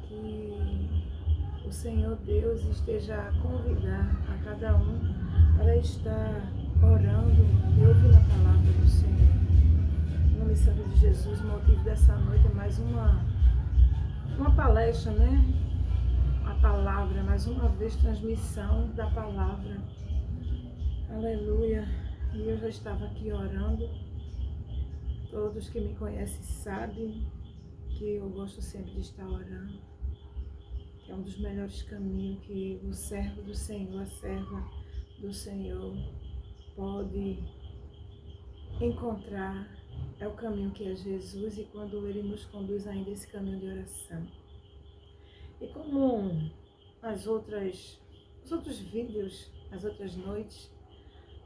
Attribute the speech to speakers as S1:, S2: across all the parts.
S1: que o Senhor Deus esteja a convidar a cada um para estar orando e ouvindo a palavra do Senhor. Em nome santo de Jesus, o motivo dessa noite é mais uma palestra, né? A palavra, mais uma vez, transmissão da palavra. Aleluia. E eu já estava aqui orando. Todos que me conhecem sabem que eu gosto sempre de estar orando. É um dos melhores caminhos que o servo do Senhor, a serva do Senhor pode encontrar. É o caminho que é Jesus, e quando Ele nos conduz ainda esse caminho de oração. E como os outros vídeos, as outras noites,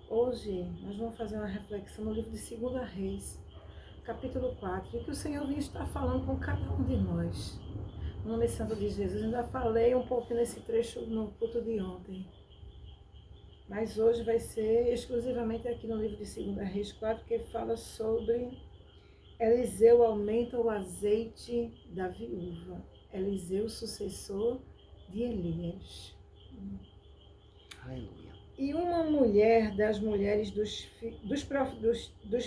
S1: hoje nós vamos fazer uma reflexão no livro de 2 Reis, capítulo 4, e que o Senhor vinha estar falando com cada um de nós. No nome santo de Jesus, ainda falei um pouquinho nesse trecho no culto de ontem. Mas hoje vai ser exclusivamente aqui no livro de 2 Reis 4, que fala sobre Eliseu aumenta o azeite da viúva. Eliseu, sucessor de Elias.
S2: Aleluia.
S1: E uma mulher das mulheres dos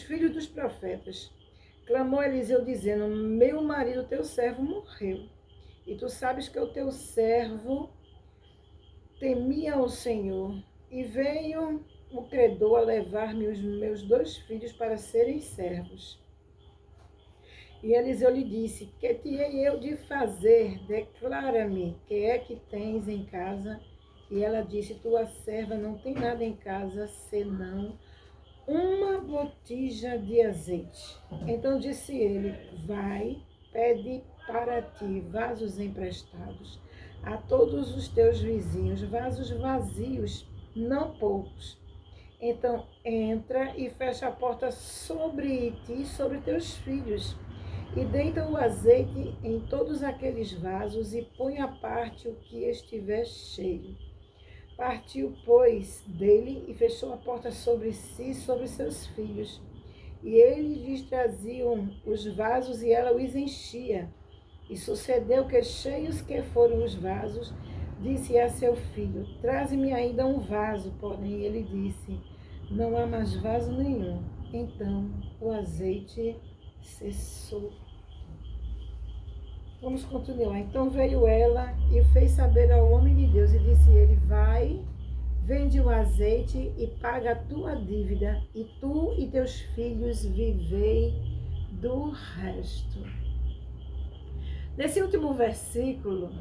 S1: filhos dos profetas clamou a Eliseu dizendo: meu marido, teu servo, morreu. E tu sabes que o teu servo temia o Senhor. E veio o credor a levar-me os meus 2 filhos para serem servos. E Eliseu lhe disse: que te hei eu de fazer? Declara-me, que é que tens em casa? E ela disse: tua serva não tem nada em casa, senão uma botija de azeite. Então disse ele: vai, pede para ti vasos emprestados a todos os teus vizinhos, vasos vazios, não poucos. Então entra e fecha a porta sobre ti e sobre teus filhos, e deita o azeite em todos aqueles vasos, e põe à parte o que estiver cheio. Partiu, pois, dele e fechou a porta sobre si e sobre seus filhos. E eles lhes traziam os vasos e ela os enchia. E sucedeu que, cheios que foram os vasos, disse a seu filho: traze-me ainda um vaso. Porém ele disse: não há mais vaso nenhum. Então o azeite cessou. Vamos continuar. Então veio ela e fez saber ao homem de Deus, e disse ele: vai, vende o azeite e paga a tua dívida, e tu e teus filhos vivei do resto. Nesse último versículo,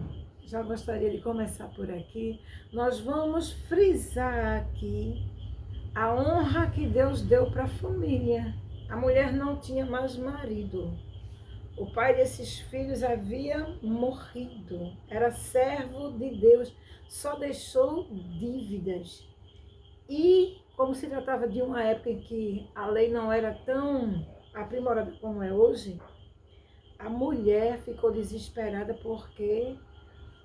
S1: já gostaria de começar por aqui, nós vamos frisar aqui a honra que Deus deu para a família. A mulher não tinha mais marido. O pai desses filhos havia morrido, era servo de Deus, só deixou dívidas. E, como se tratava de uma época em que a lei não era tão aprimorada como é hoje, a mulher ficou desesperada porque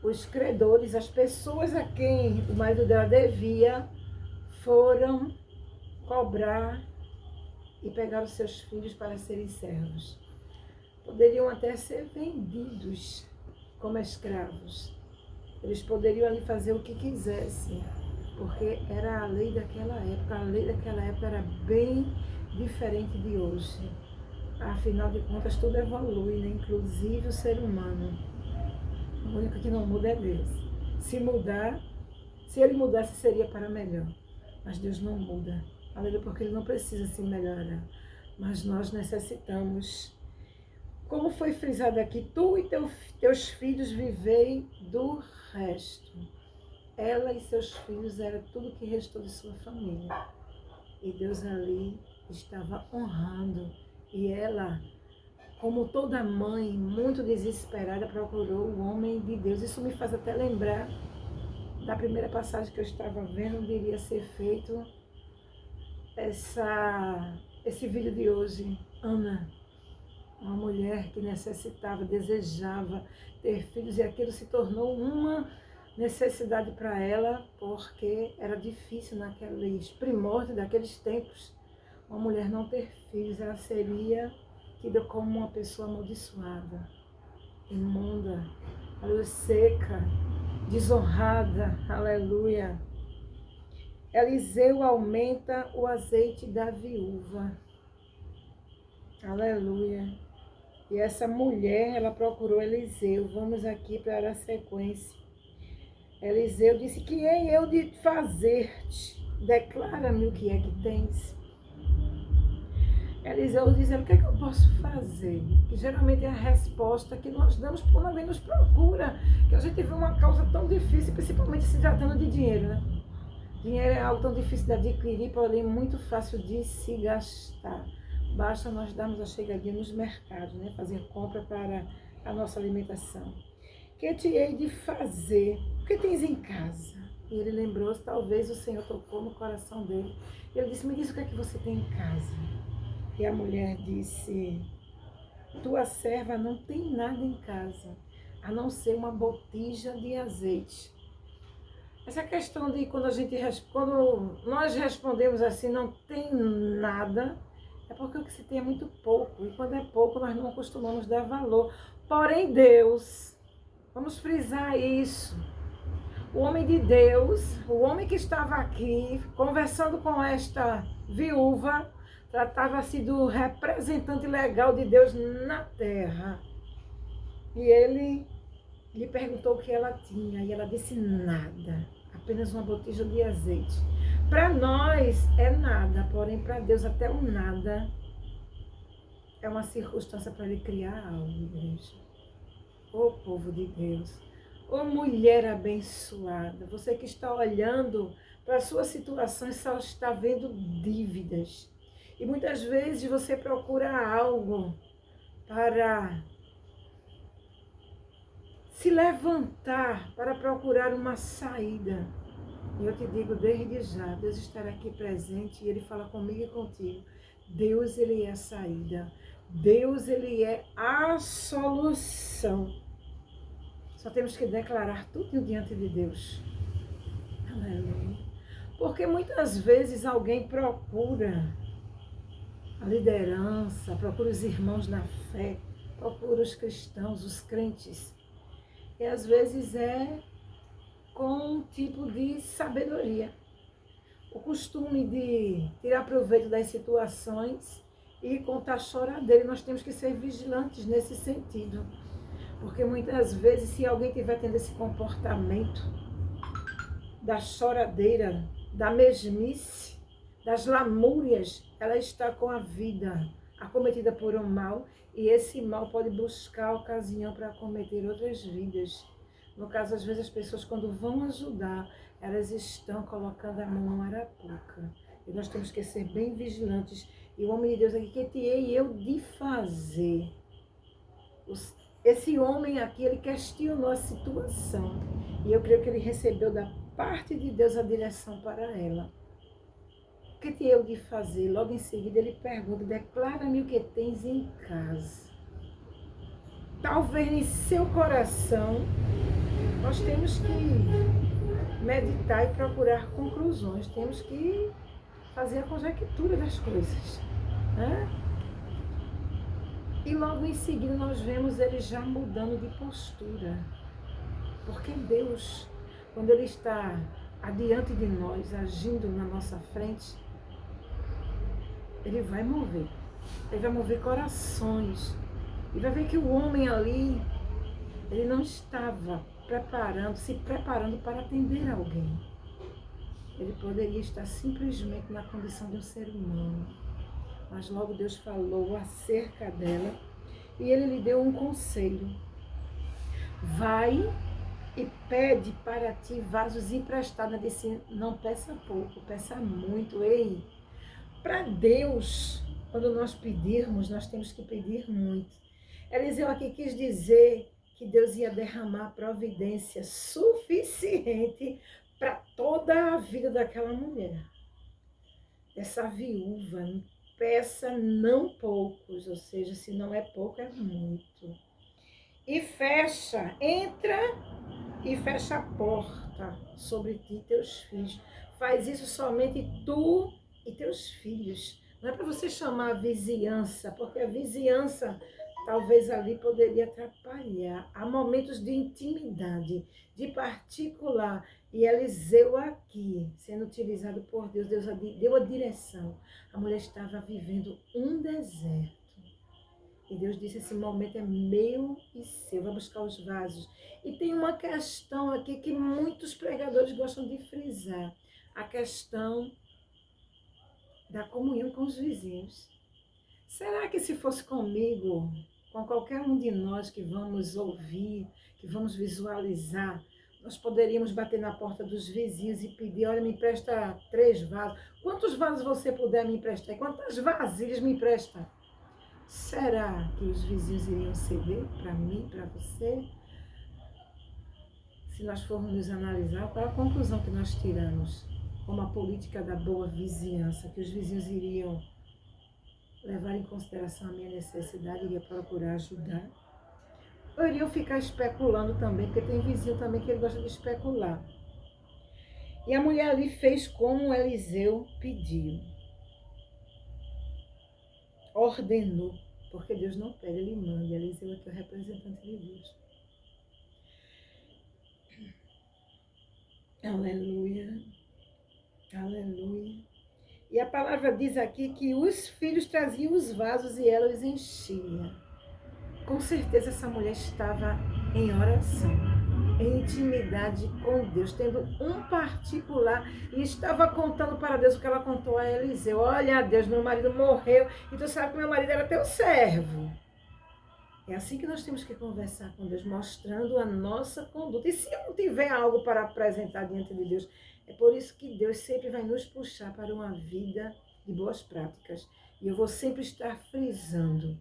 S1: os credores, as pessoas a quem o marido dela devia, foram cobrar e pegar os seus filhos para serem servos. Poderiam até ser vendidos como escravos. Eles poderiam ali fazer o que quisessem, porque era a lei daquela época. A lei daquela época era bem diferente de hoje. Afinal de contas, tudo evolui, né? Inclusive o ser humano. O único que não muda é Deus. Se ele mudasse, seria para melhor. Mas Deus não muda. Aleluia, porque Ele não precisa se melhorar. Mas nós necessitamos. Como foi frisado aqui, tu e teus filhos vivei do resto. Ela e seus filhos era tudo que restou de sua família. E Deus ali estava honrando. E ela, como toda mãe, muito desesperada, procurou o homem de Deus. Isso me faz até lembrar da primeira passagem que eu estava vendo, onde iria ser feito esse vídeo de hoje. Ana, uma mulher que necessitava, desejava ter filhos, e aquilo se tornou uma necessidade para ela, porque era difícil naqueles primórdios daqueles tempos. Uma mulher não ter filhos, ela seria tida como uma pessoa amaldiçoada, imunda, aleluia, seca, desonrada, aleluia. Eliseu aumenta o azeite da viúva, aleluia. E essa mulher, ela procurou Eliseu. Vamos aqui para a sequência. Eliseu disse: que hei eu de fazer-te? Declara-me o que é que tens. Eliseu diz: o que é que eu posso fazer? Que geralmente é a resposta que nós damos quando alguém nos procura, que a gente vê uma causa tão difícil, principalmente se tratando de dinheiro, né? Dinheiro é algo tão difícil de adquirir, porém muito fácil de se gastar. Basta nós darmos a chegadinha nos mercados, né? Fazer compra para a nossa alimentação. Que te hei de fazer? O que tens em casa? E ele lembrou-se, talvez o Senhor tocou no coração dele. E ele disse: me diz o que é que você tem em casa. E a mulher disse: tua serva não tem nada em casa, a não ser uma botija de azeite. Essa questão de quando nós respondemos assim, não tem nada, é porque o que se tem é muito pouco. E quando é pouco, nós não costumamos dar valor. Porém, Deus, vamos frisar isso. O homem de Deus, o homem que estava aqui, conversando com esta viúva, tratava-se do representante legal de Deus na terra. E ele lhe perguntou o que ela tinha, e ela disse: nada, apenas uma botija de azeite. Para nós é nada, porém para Deus até o nada é uma circunstância para ele criar algo, igreja. Ô povo de Deus, ô mulher abençoada, você que está olhando para a sua situação e só está vendo dívidas. E muitas vezes você procura algo para se levantar, para procurar uma saída. E eu te digo desde já, Deus estará aqui presente e Ele fala comigo e contigo. Deus, Ele é a saída. Deus, Ele é a solução. Só temos que declarar tudo diante de Deus. Aleluia. Porque muitas vezes alguém procura a liderança, procura os irmãos na fé, procura os cristãos, os crentes. E às vezes é com um tipo de sabedoria. O costume de tirar proveito das situações e contar choradeira. Nós temos que ser vigilantes nesse sentido. Porque muitas vezes, se alguém tiver tendo esse comportamento da choradeira, da mesmice, das lamúrias, ela está com a vida acometida por um mal, e esse mal pode buscar ocasião para acometer outras vidas. No caso, às vezes as pessoas, quando vão ajudar, elas estão colocando a mão no arapuca. E nós temos que ser bem vigilantes. E o homem de Deus aqui, que te hei eu de fazer? Esse homem aqui, ele questionou a situação. E eu creio que ele recebeu da parte de Deus a direção para ela. O que te eu de fazer? Logo em seguida ele pergunta: declara-me o que tens em casa. Talvez em seu coração nós temos que meditar e procurar conclusões. Temos que fazer a conjectura das coisas, né? E logo em seguida nós vemos ele já mudando de postura. Porque Deus, quando Ele está adiante de nós, agindo na nossa frente, Ele vai mover. Ele vai mover corações. E vai ver que o homem ali, ele não estava se preparando para atender alguém. Ele poderia estar simplesmente na condição de um ser humano. Mas logo Deus falou acerca dela e Ele lhe deu um conselho. Vai e pede para ti vasos emprestados. Ela disse: não peça pouco, peça muito. Ei, para Deus, quando nós pedirmos, nós temos que pedir muito. Eliseu aqui quis dizer que Deus ia derramar providência suficiente para toda a vida daquela mulher. Essa viúva, peça não poucos, ou seja, se não é pouco, é muito. E fecha, entra e fecha a porta sobre ti e teus filhos. Faz isso somente tu e teus filhos. Não é para você chamar a vizinhança, porque a vizinhança talvez ali poderia atrapalhar. Há momentos de intimidade, de particular. E Eliseu aqui, sendo utilizado por Deus, Deus deu a direção. A mulher estava vivendo um deserto. E Deus disse, esse momento é meu e seu, vai buscar os vasos. E tem uma questão aqui que muitos pregadores gostam de frisar. A questão da comunhão com os vizinhos. Será que se fosse comigo, com qualquer um de nós que vamos ouvir, que vamos visualizar, nós poderíamos bater na porta dos vizinhos e pedir, olha, me empresta 3 vasos. Quantos vasos você puder me emprestar? E quantas vasilhas me empresta? Será que os vizinhos iriam ceder para mim, para você? Se nós formos nos analisar, qual é a conclusão que nós tiramos? Como a política da boa vizinhança, que os vizinhos iriam levar em consideração a minha necessidade, iria procurar ajudar. Ou iriam ficar especulando também, porque tem vizinho também que ele gosta de especular. E a mulher ali fez como Eliseu pediu. Ordenou, porque Deus não pede, ele manda. E Eliseu aqui é o representante de Deus. Aleluia, aleluia. E a palavra diz aqui que os filhos traziam os vasos e ela os enchia. Com certeza essa mulher estava em oração, em intimidade com Deus, tendo um particular, e estava contando para Deus o que ela contou a Eliseu. Olha, Deus, meu marido morreu, e tu sabe que meu marido era teu servo. É assim que nós temos que conversar com Deus, mostrando a nossa conduta. E se eu não tiver algo para apresentar diante de Deus, é por isso que Deus sempre vai nos puxar para uma vida de boas práticas. E eu vou sempre estar frisando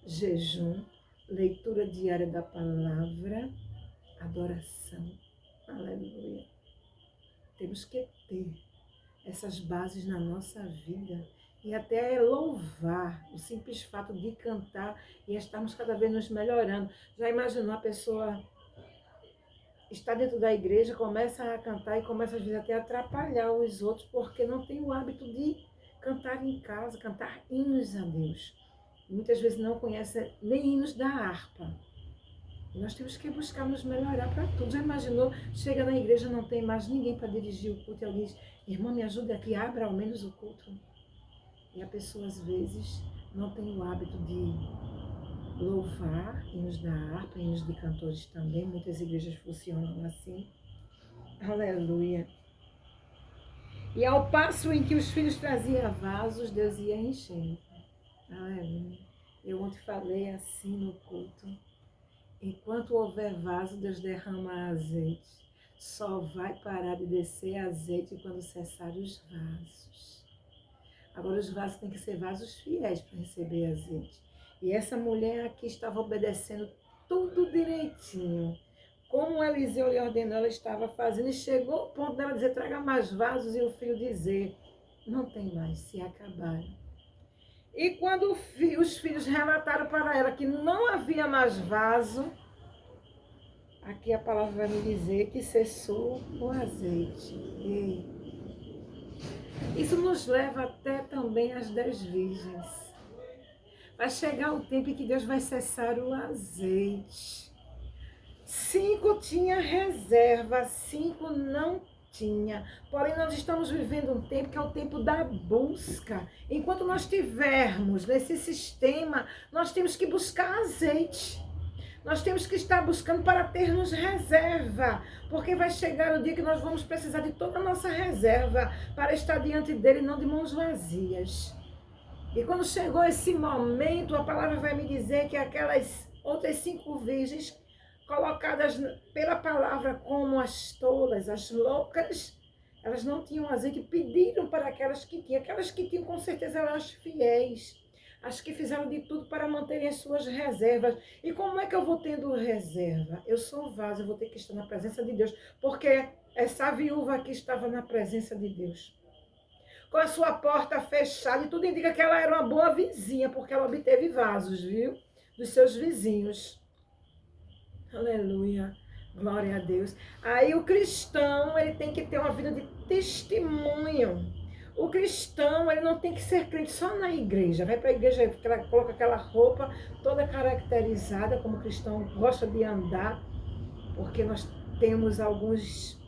S1: jejum, leitura diária da palavra, adoração. Aleluia. Temos que ter essas bases na nossa vida. E até louvar, o simples fato de cantar e estarmos cada vez nos melhorando. Já imaginou a pessoa está dentro da igreja, começa a cantar e começa às vezes até a atrapalhar os outros, porque não tem o hábito de cantar em casa, cantar hinos a Deus. Muitas vezes não conhece nem hinos da harpa. E nós temos que buscar nos melhorar para tudo. Já imaginou? Chega na igreja, não tem mais ninguém para dirigir o culto e alguém diz, irmã, me ajuda aqui, abra ao menos o culto. E a pessoa, às vezes, não tem o hábito de louvar, hinos da harpa, hinos de cantores também. Muitas igrejas funcionam assim. Aleluia. E ao passo em que os filhos traziam vasos, Deus ia enchendo. Aleluia. Eu ontem falei assim no culto. Enquanto houver vaso, Deus derrama azeite. Só vai parar de descer azeite quando cessar os vasos. Agora os vasos têm que ser vasos fiéis para receber azeite. E essa mulher aqui estava obedecendo tudo direitinho. Como Eliseu lhe ordenou, ela estava fazendo. E chegou ao ponto dela dizer, traga mais vasos. E o filho dizer, não tem mais, se acabaram. E quando os filhos relataram para ela que não havia mais vaso, aqui a palavra vai me dizer que cessou o azeite. E isso nos leva até também às 10 virgens. Vai chegar o tempo em que Deus vai cessar o azeite. 5 tinha reserva, 5 não tinha. Porém, nós estamos vivendo um tempo que é o tempo da busca. Enquanto nós estivermos nesse sistema, nós temos que buscar azeite. Nós temos que estar buscando para termos reserva, porque vai chegar o dia que nós vamos precisar de toda a nossa reserva para estar diante dele, não de mãos vazias. E quando chegou esse momento, a palavra vai me dizer que aquelas outras 5 virgens, colocadas pela palavra como as tolas, as loucas, elas não tinham azeite, pediram para aquelas que tinham com certeza eram as fiéis. As que fizeram de tudo para manterem as suas reservas. E como é que eu vou tendo reserva? Eu sou um vaso, eu vou ter que estar na presença de Deus. Porque essa viúva aqui estava na presença de Deus. Com a sua porta fechada. E tudo indica que ela era uma boa vizinha, porque ela obteve vasos, viu? Dos seus vizinhos. Aleluia. Glória a Deus. Aí o cristão, ele tem que ter uma vida de testemunho. O cristão, ele não tem que ser crente só na igreja. Vai para a igreja, coloca aquela roupa toda caracterizada, como o cristão gosta de andar, porque nós temos alguns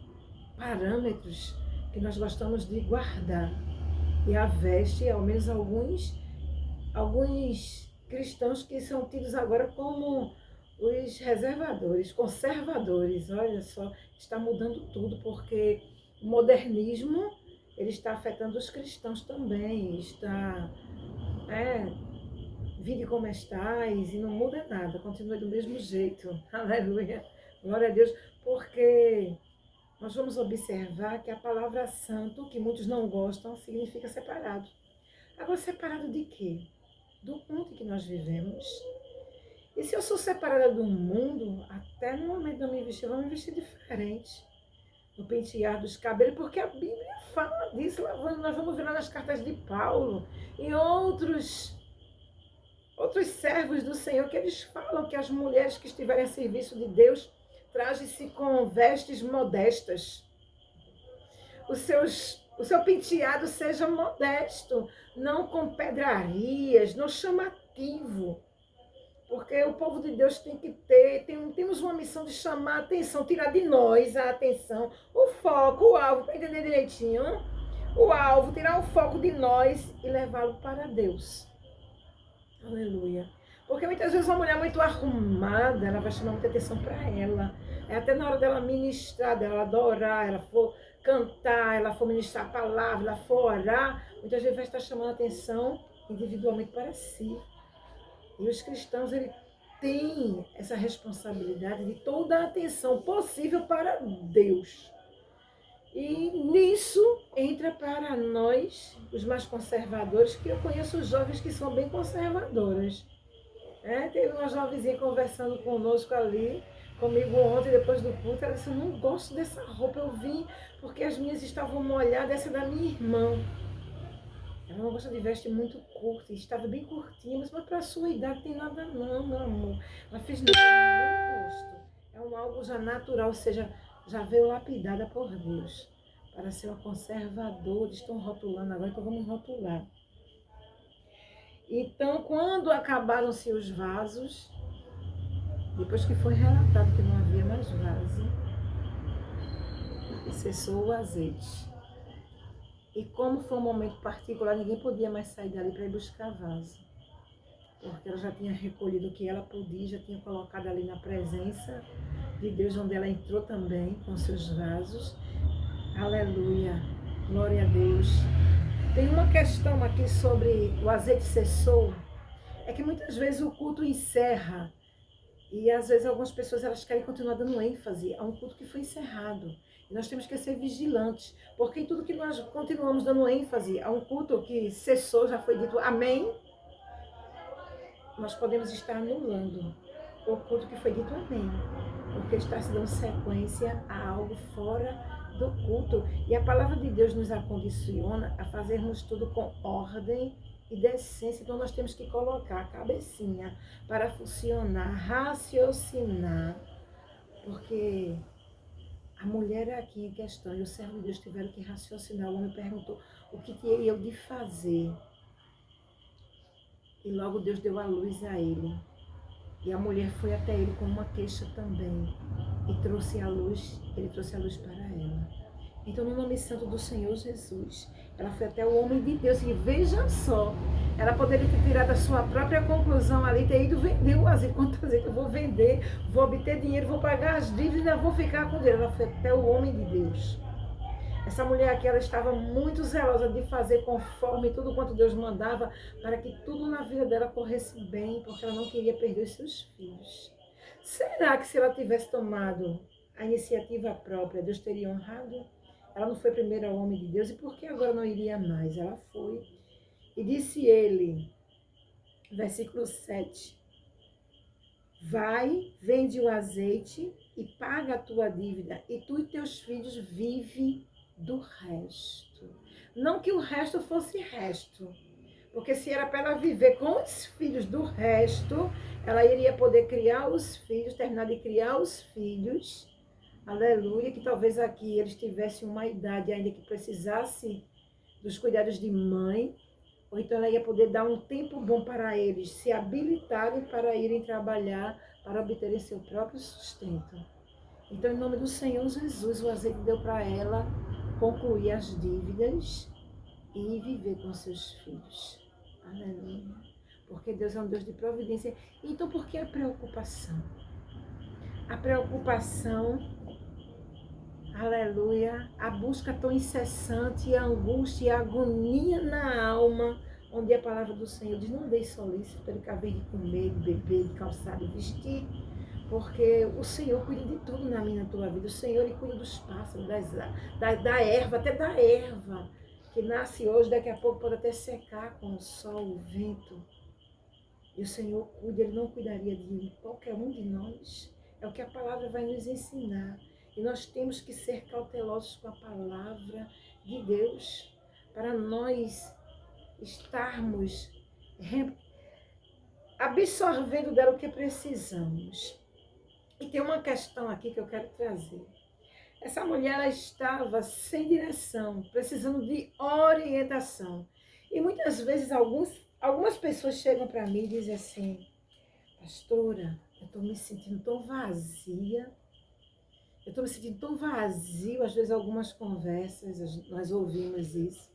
S1: parâmetros que nós gostamos de guardar. E a veste, ao menos alguns cristãos que são tidos agora como os reservadores, conservadores. Olha só, está mudando tudo, porque o modernismo ele está afetando os cristãos também. Vinde como estais, e não muda nada, continua do mesmo jeito. Aleluia, glória a Deus, porque nós vamos observar que a palavra santo, que muitos não gostam, significa separado. Agora, separado de quê? Do mundo que nós vivemos. E se eu sou separada do mundo, até no momento de eu me vestir, eu vou me vestir diferente. No pentear dos cabelos, porque a Bíblia fala disso. Nós vamos ver lá nas cartas de Paulo e outros servos do Senhor, que eles falam que as mulheres que estiverem a serviço de Deus, trajem-se com vestes modestas. O seu penteado seja modesto, não com pedrarias, não chamativo. Porque o povo de Deus tem que temos uma missão de chamar a atenção, tirar de nós a atenção, o foco, o alvo, para entender direitinho, o alvo, tirar o foco de nós e levá-lo para Deus. Aleluia. Porque muitas vezes uma mulher muito arrumada, ela vai chamar muita atenção para ela. Até na hora dela ministrar, dela adorar, ela for cantar, ela for ministrar a palavra, ela for orar, muitas vezes vai estar chamando a atenção individualmente para si. E os cristãos, eles têm essa responsabilidade de toda a atenção possível para Deus. E nisso entra para nós, os mais conservadores, que eu conheço jovens que são bem conservadoras. Teve uma jovenzinha conversando conosco ali, comigo ontem, depois do culto, ela disse, eu não gosto dessa roupa, eu vim porque as minhas estavam molhadas, essa é da minha irmã. Ela não gosta de veste muito curta, estava bem curtinha, mas para a sua idade tem nada não, meu amor. Ela fez, não gosto. É algo já natural, ou seja, já veio lapidada por Deus. Para ser uma conservadora, estão rotulando agora, então vamos rotular. Então, quando acabaram-se os vasos, depois que foi relatado que não havia mais vaso, cessou o azeite. E como foi um momento particular, ninguém podia mais sair dali para ir buscar vaso. Porque ela já tinha recolhido o que ela podia, já tinha colocado ali na presença de Deus, onde ela entrou também com seus vasos. Aleluia, glória a Deus. Tem uma questão aqui sobre o azeite cessou. É que muitas vezes o culto encerra. E às vezes algumas pessoas elas querem continuar dando ênfase a um culto que foi encerrado. E nós temos que ser vigilantes, porque em tudo que nós continuamos dando ênfase a um culto que cessou, já foi dito amém, nós podemos estar anulando o culto que foi dito amém, porque está se dando sequência a algo fora do culto. E a palavra de Deus nos acondiciona a fazermos tudo com ordem e decência. Então nós temos que colocar a cabecinha para funcionar, raciocinar, porque a mulher aqui em questão e o servo de Deus tiveram que raciocinar. O homem perguntou o que teria eu de fazer. E logo Deus deu a luz a ele. E a mulher foi até ele com uma queixa também. E trouxe a luz, ele trouxe a luz para ela. Então, no nome santo do Senhor Jesus, ela foi até o homem de Deus. E veja só, ela poderia ter tirado a sua própria conclusão ali, ter ido vender o azeite. Quanto azeite eu vou vender, vou obter dinheiro, vou pagar as dívidas e ainda vou ficar com Deus. Ela foi até o homem de Deus. Essa mulher aqui, ela estava muito zelosa de fazer conforme tudo quanto Deus mandava, para que tudo na vida dela corresse bem, porque ela não queria perder os seus filhos. Será que se ela tivesse tomado a iniciativa própria, Deus teria honrado? Ela não foi primeiro ao homem de Deus, e por que agora não iria mais? Ela foi. E disse ele, versículo 7, vai, vende o azeite e paga a tua dívida, e tu e teus filhos vivem do resto. Não que o resto fosse resto, porque se era para ela viver com os filhos do resto, ela iria poder criar os filhos, terminar de criar os filhos, aleluia, que talvez aqui eles tivessem uma idade ainda que precisasse dos cuidados de mãe, ou então ela ia poder dar um tempo bom para eles se habilitarem para irem trabalhar, para obterem seu próprio sustento. Então, em nome do Senhor Jesus, o azeite deu para ela concluir as dívidas e viver com seus filhos. Aleluia. Porque Deus é um Deus de providência. Então, por que a preocupação? A preocupação, aleluia, a busca tão incessante, a angústia e a agonia na alma, onde a palavra do Senhor diz, não deixe solícito pelo que haver de comer, de beber, de calçar, de vestir, porque o Senhor cuida de tudo na minha, na tua vida. O Senhor, Ele cuida dos pássaros, da erva, até da erva, que nasce hoje, daqui a pouco pode até secar com o sol, o vento. E o Senhor cuida, Ele não cuidaria de qualquer um de nós. É o que a palavra vai nos ensinar. E nós temos que ser cautelosos com a palavra de Deus, para nós estarmos absorvendo dela o que precisamos. E tem uma questão aqui que eu quero trazer. Essa mulher, ela estava sem direção, precisando de orientação. E muitas vezes algumas pessoas chegam para mim e dizem assim, pastora, eu estou me sentindo tão vazia, eu estou me sentindo tão vazio, às vezes algumas conversas, nós ouvimos isso.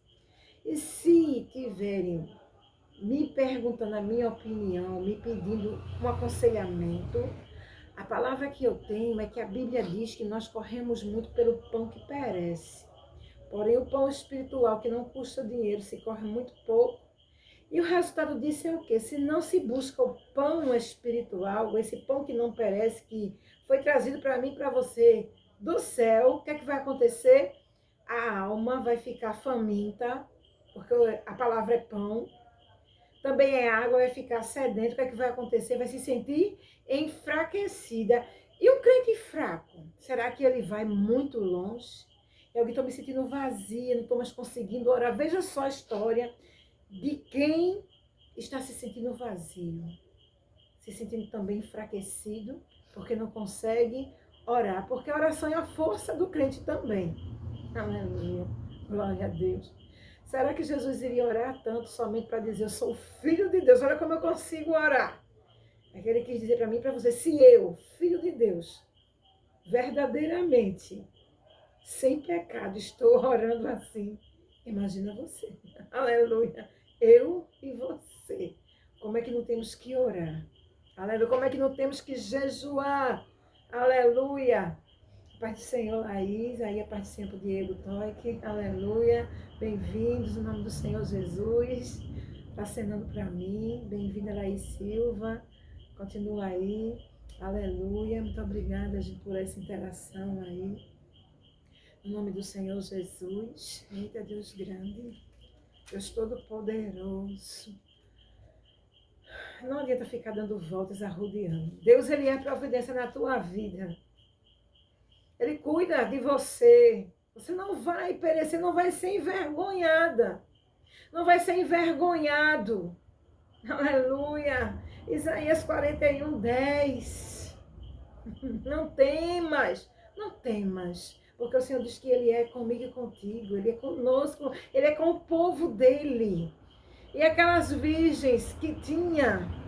S1: E se tiverem me perguntando a minha opinião, me pedindo um aconselhamento, a palavra que eu tenho é que a Bíblia diz que nós corremos muito pelo pão que perece. Porém, o pão espiritual, que não custa dinheiro, se corre muito pouco. E o resultado disso é o quê? Se não se busca o pão espiritual, esse pão que não perece, que foi trazido para mim e para você do céu, o que é que vai acontecer? A alma vai ficar faminta, porque a palavra é pão. Também é água, vai ficar sedento. O que é que vai acontecer? Vai se sentir enfraquecida. E um crente fraco, será que ele vai muito longe? Eu estou me sentindo vazia, não estou mais conseguindo orar. Veja só a história de quem está se sentindo vazio, se sentindo também enfraquecido, porque não consegue orar. Porque a oração é a força do crente também. Aleluia, glória a Deus. Será que Jesus iria orar tanto somente para dizer, eu sou filho de Deus, olha como eu consigo orar? É que ele quis dizer para mim e para você, se eu, filho de Deus, verdadeiramente, sem pecado, estou orando assim, imagina você. Aleluia. Eu e você. Como é que não temos que orar? Aleluia. Como é que não temos que jejuar? Aleluia. Pai do Senhor, Laís, aí a Pai do Senhor, Diego Toique, aleluia, bem-vindos, no nome do Senhor Jesus, está acenando para mim, bem-vinda Laís Silva, continua aí, aleluia, muito obrigada, gente, por essa interação aí, no nome do Senhor Jesus, eita Deus grande, Deus Todo-Poderoso, não adianta ficar dando voltas, arrodeando, Deus, Ele é a providência na tua vida, Ele cuida de você. Você não vai perecer, não vai ser envergonhada. Não vai ser envergonhado. Aleluia. Isaías 41:10. Não temas, não temas. Porque o Senhor diz que Ele é comigo e contigo. Ele é conosco, Ele é com o povo dEle. E aquelas virgens que tinham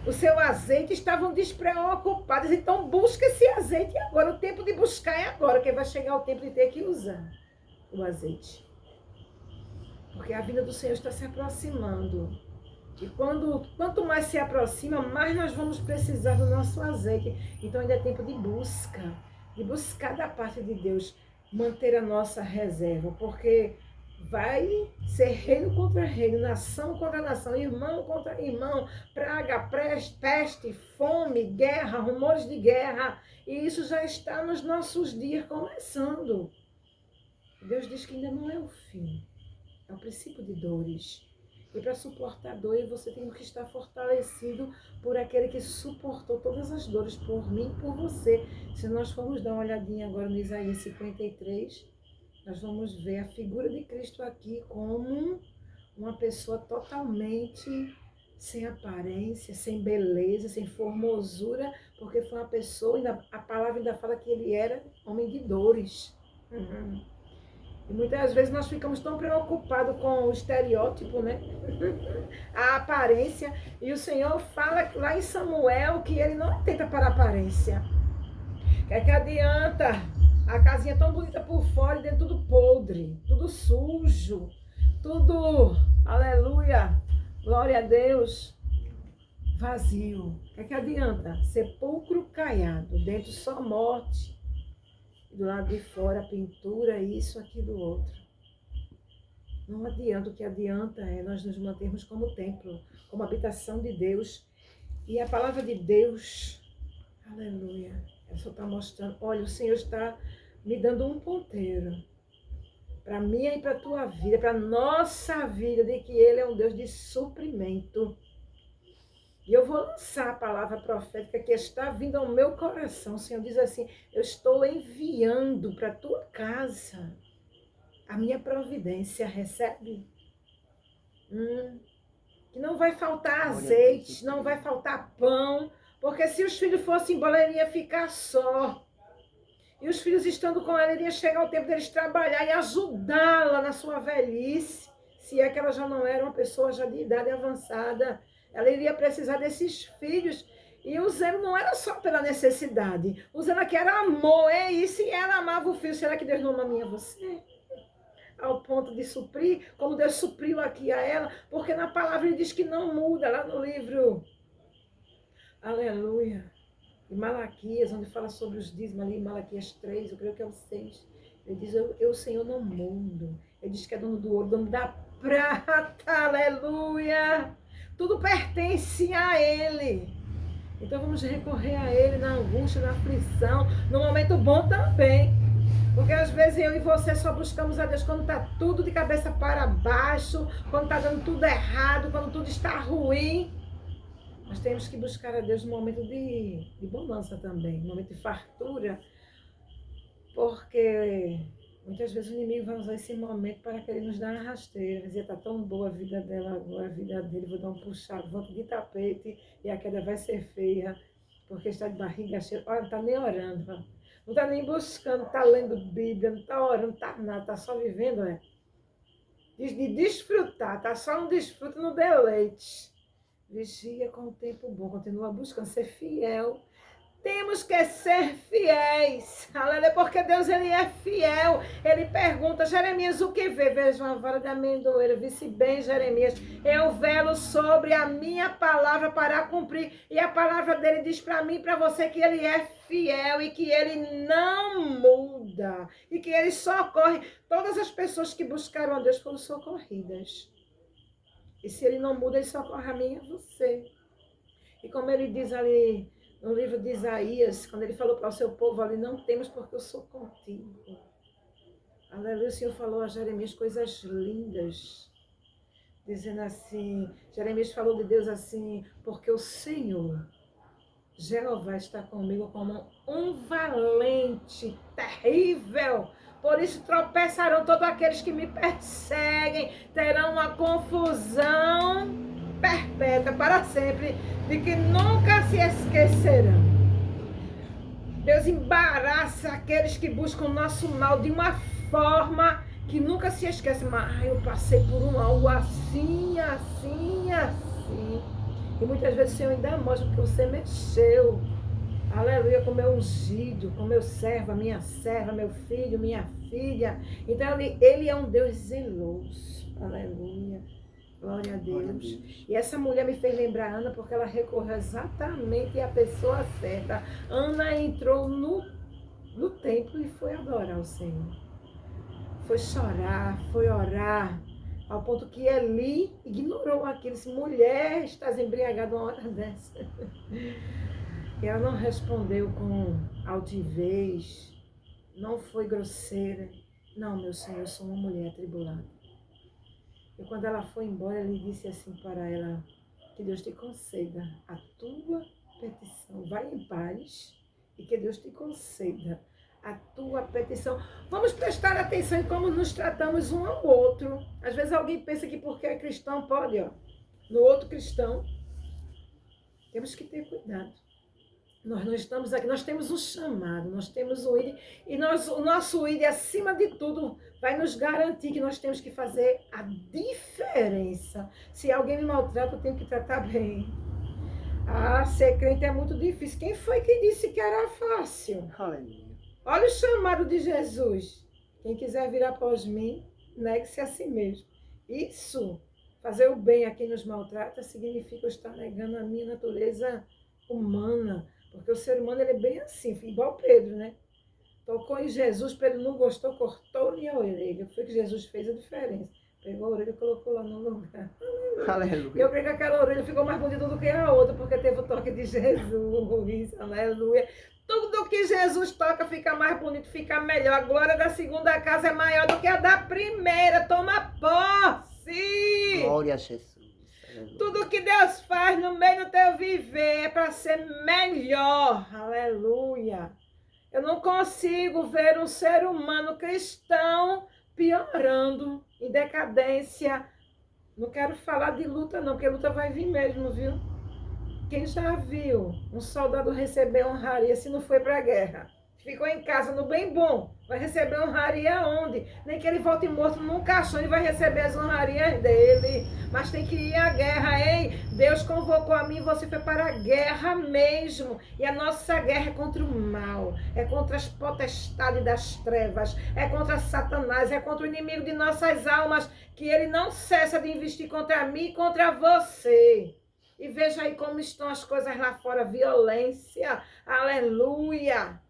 S1: o seu azeite estavam despreocupadas. Então busca esse azeite agora. O tempo de buscar é agora, que vai chegar o tempo de ter que usar o azeite. Porque a vinda do Senhor está se aproximando. E quanto mais se aproxima, mais nós vamos precisar do nosso azeite. Então ainda é tempo de buscar da parte de Deus, manter a nossa reserva. Porque vai ser reino contra reino, nação contra nação, irmão contra irmão, praga, peste, fome, guerra, rumores de guerra. E isso já está nos nossos dias começando. Deus diz que ainda não é o fim, é o princípio de dores. E para suportar dor, você tem que estar fortalecido por aquele que suportou todas as dores por mim e por você. Se nós formos dar uma olhadinha agora no Isaías 53, nós vamos ver a figura de Cristo aqui como uma pessoa totalmente sem aparência, sem beleza, sem formosura, porque foi uma pessoa, a palavra ainda fala que ele era homem de dores. E muitas vezes nós ficamos tão preocupados com o estereótipo, né? A aparência. E o Senhor fala lá em Samuel que ele não atenta para a aparência. Que adianta a casinha tão bonita por fora e dentro tudo podre, tudo sujo, tudo, aleluia, glória a Deus, vazio. Que adianta? Sepulcro caiado, dentro só morte. Do lado de fora, pintura, isso, aquilo, outro. Não adianta, o que adianta é nós nos mantermos como templo, como habitação de Deus. E a palavra de Deus, aleluia, ela só está mostrando, olha, o Senhor está me dando um ponteiro para mim e para a tua vida, para a nossa vida, de que Ele é um Deus de suprimento. E eu vou lançar a palavra profética que está vindo ao meu coração. O Senhor diz assim, eu estou enviando para a tua casa a minha providência, recebe? Que não vai faltar azeite, não vai faltar pão, porque se os filhos fossem embora, ele ia ficar só. E os filhos estando com ela, iria chegar o tempo deles trabalhar e ajudá-la na sua velhice, se é que ela já não era uma pessoa já de idade avançada. Ela iria precisar desses filhos. E o zelo não era só pela necessidade. O zelo aqui era amor. E se ela amava o filho, será que Deus não ama a mim e a você? Ao ponto de suprir, como Deus supriu aqui a ela. Porque na palavra ele diz que não muda. Lá no livro, aleluia, de Malaquias, onde fala sobre os dízimos ali, Malaquias 3, eu creio que é o 6. Ele diz, eu Senhor, não mudo. Ele diz que é dono do ouro, dono da prata, aleluia. Tudo pertence a Ele. Então vamos recorrer a Ele na angústia, na aflição, no momento bom também. Porque às vezes eu e você só buscamos a Deus quando está tudo de cabeça para baixo, quando está dando tudo errado, quando tudo está ruim. Nós temos que buscar a Deus no momento de bonança também, no momento de fartura. Porque muitas vezes o inimigo vai usar esse momento para querer nos dar uma rasteira. Vai dizer, está tão boa a vida dela agora, a vida dele, vou dar um puxado, volta de tapete e a queda vai ser feia, porque está de barriga cheia. Olha, não está nem orando, não está nem buscando, está lendo Bíblia, não está orando, não está nada, está só vivendo, de desfrutar, está só no desfrute, no deleite. Vigia com o tempo bom, continua buscando ser fiel. Temos que ser fiéis, aleluia, porque Deus ele é fiel. Ele pergunta, Jeremias, o que vê? Veja uma vara de amendoeira, visse bem, Jeremias, eu velo sobre a minha palavra para cumprir. E a palavra dele diz para mim e para você que ele é fiel e que ele não muda. E que ele socorre. Todas as pessoas que buscaram a Deus foram socorridas. E se ele não muda, ele socorre a mim e a você. E como ele diz ali no livro de Isaías, quando ele falou para o seu povo ali, não temas porque eu sou contigo. Aleluia, o Senhor falou a Jeremias coisas lindas. Dizendo assim, Jeremias falou de Deus assim, porque o Senhor, Jeová, está comigo como um valente, terrível. Por isso tropeçarão todos aqueles que me perseguem, terão uma confusão perpétua para sempre, de que nunca se esquecerão. Deus embaraça aqueles que buscam o nosso mal de uma forma que nunca se esquece. Mas eu passei por algo assim, assim, assim. E muitas vezes o Senhor ainda mostra que você mexeu. Aleluia, com meu ungido, com meu servo, minha serva, meu filho, minha filha. Então ele é um Deus zeloso. Aleluia. Glória a Deus. E essa mulher me fez lembrar a Ana, porque ela recorreu exatamente à pessoa certa. Ana entrou no templo e foi adorar o Senhor. Foi chorar, foi orar, ao ponto que Eli ignorou aquilo. Disse, mulher, estás embriagada uma hora dessa. E ela não respondeu com altivez, não foi grosseira. Não, meu Senhor, eu sou uma mulher atribulada. E quando ela foi embora, ele disse assim para ela, que Deus te conceda a tua petição. Vai em paz e que Deus te conceda a tua petição. Vamos prestar atenção em como nos tratamos um ao outro. Às vezes alguém pensa que porque é cristão pode, no outro cristão. Temos que ter cuidado. Nós não estamos aqui, nós temos um chamado, nós temos um ID, e o nosso ID, acima de tudo, vai nos garantir que nós temos que fazer a diferença. Se alguém me maltrata, eu tenho que tratar bem. Ah, ser crente é muito difícil. Quem foi que disse que era fácil?
S2: Aleluia.
S1: Olha o chamado de Jesus. Quem quiser vir após mim, negue-se a si mesmo. Isso, fazer o bem a quem nos maltrata, significa eu estar negando a minha natureza humana. Porque o ser humano ele é bem assim, igual Pedro, né? Tocou em Jesus, Pedro não gostou, cortou-lhe a orelha. Foi que Jesus fez a diferença. Pegou a orelha e colocou lá no lugar.
S2: Aleluia.
S1: Eu creio que aquela orelha ficou mais bonita do que a outra, porque teve o toque de Jesus. Aleluia. Tudo que Jesus toca fica mais bonito, fica melhor. A glória da segunda casa é maior do que a da primeira. Toma posse!
S2: Glória a Jesus. Aleluia.
S1: Tudo que Deus faz no meio do teu viver é para ser melhor. Aleluia. Eu não consigo ver um ser humano cristão piorando, em decadência. Não quero falar de luta não, porque luta vai vir mesmo, viu? Quem já viu um soldado receber honraria se não foi para a guerra? Ficou em casa no bem bom, vai receber honraria aonde? Nem que ele volte morto num caixão, ele vai receber as honrarias dele. Mas tem que ir à guerra, hein? Deus convocou a mim e você foi para a guerra mesmo. E a nossa guerra é contra o mal, é contra as potestades das trevas, é contra Satanás, é contra o inimigo de nossas almas, que ele não cessa de investir contra mim e contra você. E veja aí como estão as coisas lá fora, violência, aleluia.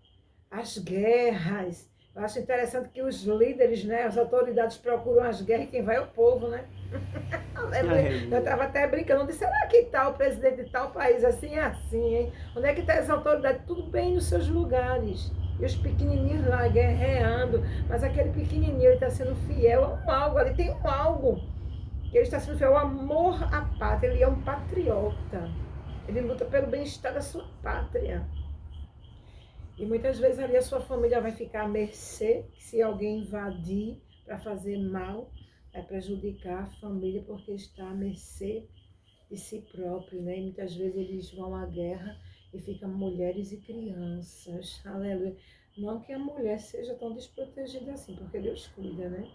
S1: As guerras. Eu acho interessante que os líderes, né, as autoridades procuram as guerras e quem vai é o povo, né? Eu estava até brincando, eu disse, será que tal presidente de tal país assim é assim, hein? Onde é que está as autoridades? Tudo bem nos seus lugares. E os pequenininhos lá guerreando, mas aquele pequenininho, ele está sendo fiel a um algo, ali tem um algo. Que ele está sendo fiel ao amor à pátria, ele é um patriota. Ele luta pelo bem-estar da sua pátria. E muitas vezes ali a sua família vai ficar à mercê, se alguém invadir para fazer mal, vai prejudicar a família porque está à mercê de si próprio, né? E muitas vezes eles vão à guerra e ficam mulheres e crianças, aleluia. Não que a mulher seja tão desprotegida assim, porque Deus cuida, né?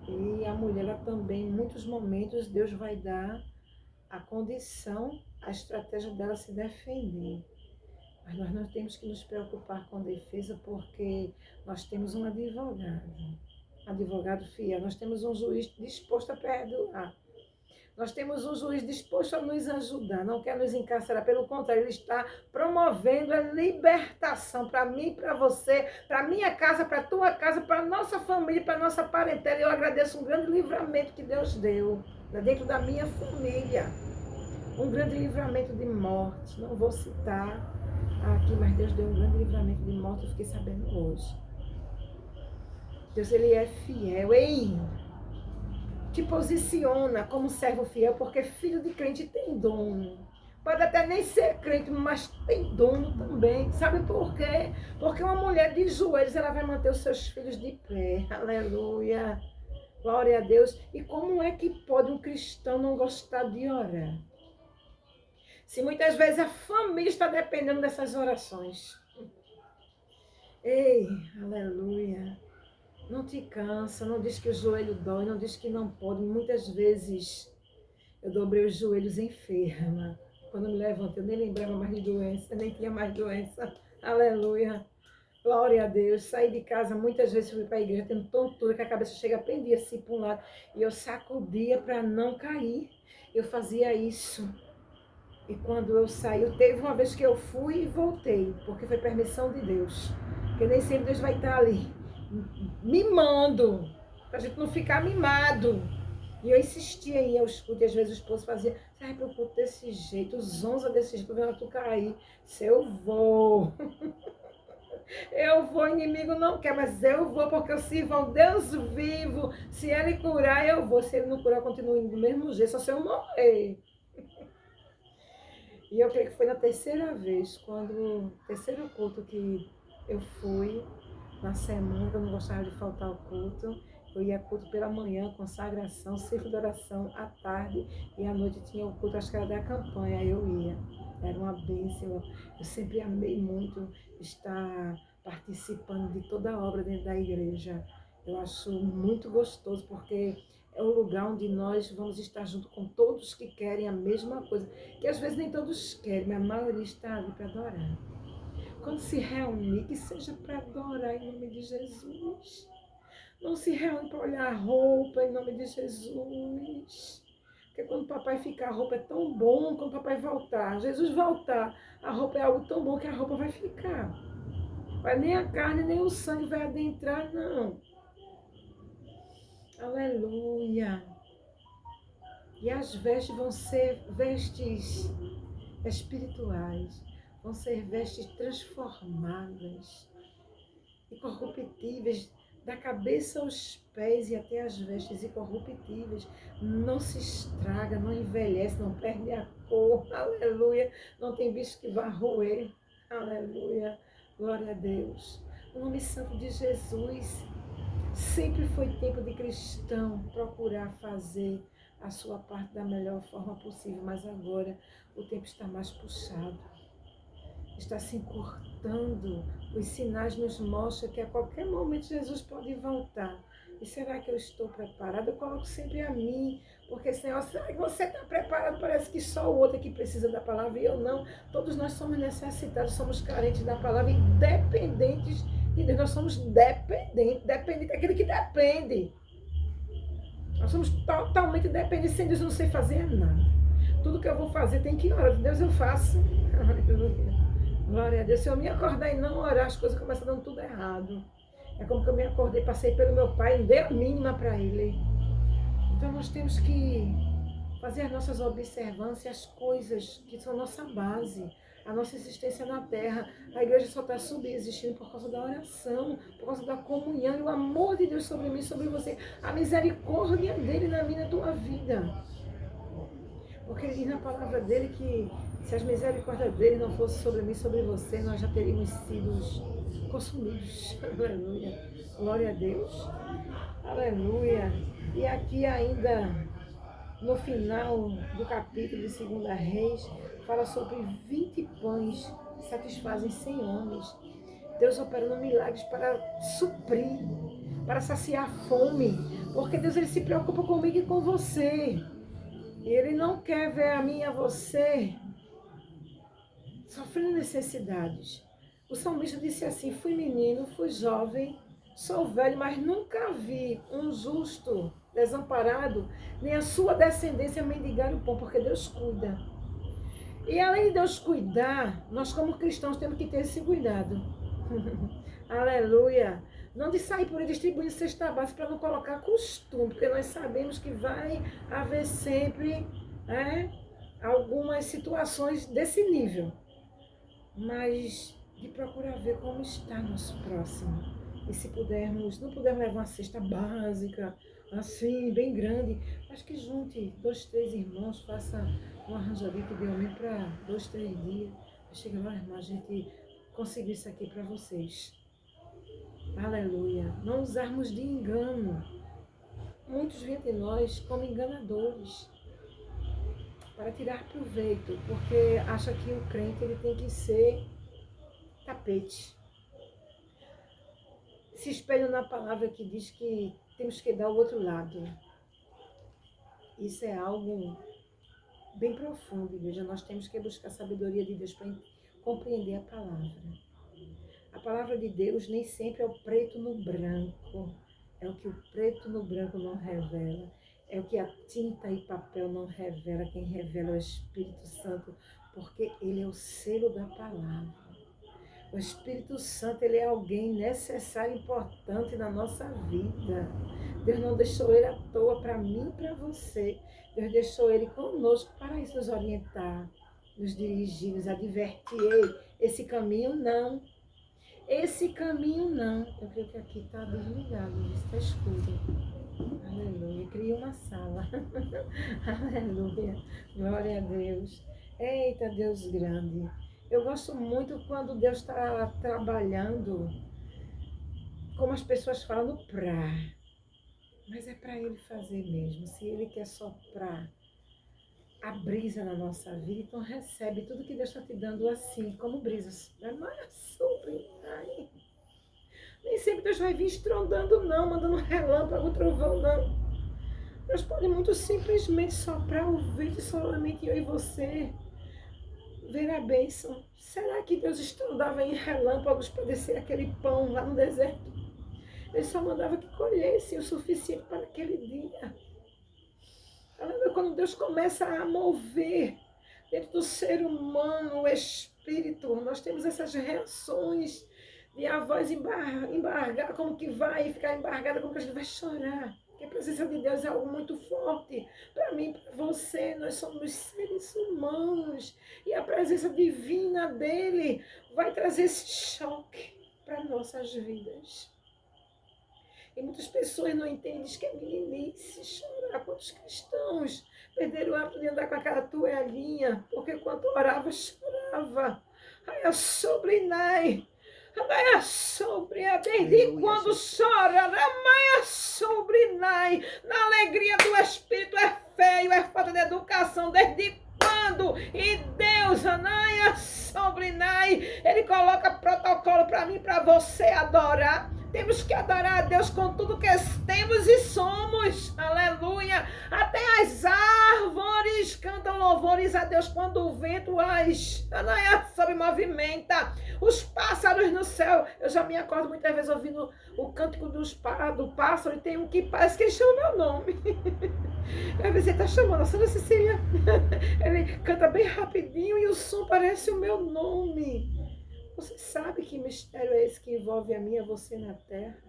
S1: E a mulher, ela também, em muitos momentos, Deus vai dar a condição, a estratégia dela se defender. Mas nós não temos que nos preocupar com a defesa, porque nós temos um advogado fiel, nós temos um juiz disposto a perdoar. Nós temos um juiz disposto a nos ajudar, não quer nos encarcerar, pelo contrário, ele está promovendo a libertação para mim, para você, para minha casa, para a tua casa, para a nossa família, para a nossa parentela. Eu agradeço um grande livramento que Deus deu dentro da minha família. Um grande livramento de morte, não vou citar aqui, mas Deus deu um grande livramento de morte, eu fiquei sabendo hoje. Deus, ele é fiel, ei! Te posiciona como servo fiel, porque filho de crente tem dono. Pode até nem ser crente, mas tem dono também. Sabe por quê? Porque uma mulher de joelhos, ela vai manter os seus filhos de pé. Aleluia! Glória a Deus. E como é que pode um cristão não gostar de orar? Se muitas vezes a família está dependendo dessas orações. Ei, aleluia. Não te cansa, não diz que o joelho dói, não diz que não pode. Muitas vezes eu dobrei os joelhos enferma. Quando me levantei, eu nem lembrava mais de doença, nem tinha mais doença. Aleluia. Glória a Deus. Saí de casa, muitas vezes fui para a igreja, tendo tontura, que a cabeça chega, pendia assim para um lado. E eu sacudia para não cair. Eu fazia isso. E quando eu saí, teve uma vez que eu fui e voltei, porque foi permissão de Deus. Porque nem sempre Deus vai estar ali mimando, pra gente não ficar mimado. E eu insistia em ir ao escudo, e às vezes o esposo fazia, sai pro culto desse jeito, zonza desse jeito, vendo tu cair. Se eu vou. Eu vou, inimigo não quer, mas eu vou, porque eu sirvo ao Deus vivo. Se ele curar, eu vou. Se ele não curar, eu continuo indo do mesmo jeito, só se eu morrer. E eu creio que foi na terceira vez, terceiro culto que eu fui, na semana, que eu não gostava de faltar o culto, Eu ia culto pela manhã, consagração, círculo de oração, à tarde e à noite tinha o culto, acho que era da campanha, eu ia. Era uma bênção. Eu sempre amei muito estar participando de toda a obra dentro da igreja. Eu acho muito gostoso, porque é o lugar onde nós vamos estar junto com todos que querem a mesma coisa. Que às vezes nem todos querem, mas a maioria está ali para adorar. Quando se reunir, que seja para adorar em nome de Jesus. Não se reúne para olhar a roupa em nome de Jesus. Porque quando o papai ficar, a roupa é tão bom, quando o papai voltar, Jesus voltar, a roupa é algo tão bom que a roupa vai ficar. Vai nem a carne, nem o sangue vai adentrar, não. Aleluia. E as vestes vão ser vestes espirituais, vão ser vestes transformadas, incorruptíveis, da cabeça aos pés e até as vestes incorruptíveis. Não se estraga, não envelhece, não perde a cor. Aleluia. Não tem bicho que vá roer. Aleluia. Glória a Deus. O nome santo de Jesus. Sempre foi tempo de cristão procurar fazer a sua parte da melhor forma possível, mas agora o tempo está mais puxado, está se encurtando. Os sinais nos mostram que a qualquer momento Jesus pode voltar. E será que eu estou preparada? Eu coloco sempre a mim, porque Senhor, será que você está preparado? Parece que só o outro é que precisa da palavra e eu não. Todos nós somos necessitados, somos carentes da palavra e dependentes de Deus. Nós somos dependente daquele que depende. Nós somos totalmente dependentes. Sem Deus eu não sei fazer nada. Tudo que eu vou fazer tem que orar. Deus eu faço. Glória a Deus. Se eu me acordar e não orar, as coisas começam dando tudo errado. É como que eu me acordei, passei pelo meu pai, não dei a mínima para ele. Então nós temos que fazer as nossas observâncias, as coisas que são nossa base, a nossa existência na terra. A igreja só está subsistindo por causa da oração, por causa da comunhão e o amor de Deus sobre mim, sobre você. A misericórdia dele na minha, na tua vida. Porque ele diz na palavra dele que se as misericórdias dele não fossem sobre mim, sobre você, nós já teríamos sido consumidos. Aleluia. Glória a Deus. Aleluia. E aqui ainda, no final do capítulo de 2 Reis, fala sobre 20 pães que satisfazem 100 homens. Deus operando milagres para suprir, para saciar a fome. Porque Deus ele se preocupa comigo e com você. E Ele não quer ver a mim e a você sofrendo necessidades. O salmista disse assim: fui menino, fui jovem, sou velho, mas nunca vi um justo desamparado, nem a sua descendência mendigar o pão, porque Deus cuida. E além de Deus cuidar, nós como cristãos temos que ter esse cuidado. Aleluia. Não de sair por aí distribuindo cesta básica para não colocar costume, porque nós sabemos que vai haver sempre algumas situações desse nível. Mas de procurar ver como está nosso próximo. E se pudermos, não pudermos levar uma cesta básica, assim, bem grande, mas que junte 2, 3 irmãos, faça um arranjadinho que dê um para 2, 3 dias. Chega lá, irmã, a gente conseguir isso aqui para vocês. Aleluia. Não usarmos de engano. Muitos vêm de nós como enganadores para tirar proveito, porque acha que o crente ele tem que ser tapete. Se espelham na palavra que diz que temos que dar o outro lado. Isso é algo bem profundo, igreja. Nós temos que buscar a sabedoria de Deus para compreender a palavra. A palavra de Deus nem sempre é o preto no branco. É o que o preto no branco não revela. É o que a tinta e papel não revela. Quem revela é o Espírito Santo, porque ele é o selo da palavra. O Espírito Santo, ele é alguém necessário, importante na nossa vida. Deus não deixou ele à toa para mim e para você. Deus deixou ele conosco para isso nos orientar, nos dirigir, nos advertir. Ei, esse caminho não. Esse caminho não. Eu creio que aqui está desligado, está escuro. Aleluia. Cria uma sala. Aleluia. Glória a Deus. Eita, Deus grande. Eu gosto muito quando Deus está trabalhando, como as pessoas falam, no pra. Mas é para Ele fazer mesmo. Se Ele quer soprar a brisa na nossa vida, então recebe tudo que Deus está te dando assim, como brisas. Mas sobre. Ai. Nem sempre Deus vai vir estrondando, não, mandando relâmpago, trovão, não. Deus pode muito simplesmente soprar o vento, somente eu e você ver a bênção. Será que Deus estrondava em relâmpagos para descer aquele pão lá no deserto? Ele só mandava que colhesse o suficiente para aquele dia. Quando Deus começa a mover dentro do ser humano, o espírito, nós temos essas reações de a voz embargar, como que vai ficar embargada, como que a gente vai chorar. Porque a presença de Deus é algo muito forte. Para mim, para você, nós somos seres humanos. E a presença divina dele vai trazer esse choque para nossas vidas. E muitas pessoas não entendem, diz que é meninice, chorar. Quantos cristãos perderam o hábito de andar com aquela toalhinha, porque quando orava, chorava. Ai, a sobrinai. Amai sobre a desde quando chora, amai sobrinai. Na alegria do Espírito é feio, é falta de educação. Desde quando? E Deus, amai sobrinai. Ele coloca protocolo para mim, para você adorar. Temos que adorar a Deus com tudo que temos e somos. Aleluia. Até as árvores cantam louvores a Deus quando o vento as sobe movimenta. Os pássaros no céu. Eu já me acordo muitas vezes ouvindo o cântico do pássaro. E tem um que parece que ele chama meu nome. Às vezes ele está chamando a Santa Cecília. Ele canta bem rapidinho e o som parece o meu nome. Você sabe que mistério é esse que envolve a mim e a você na terra?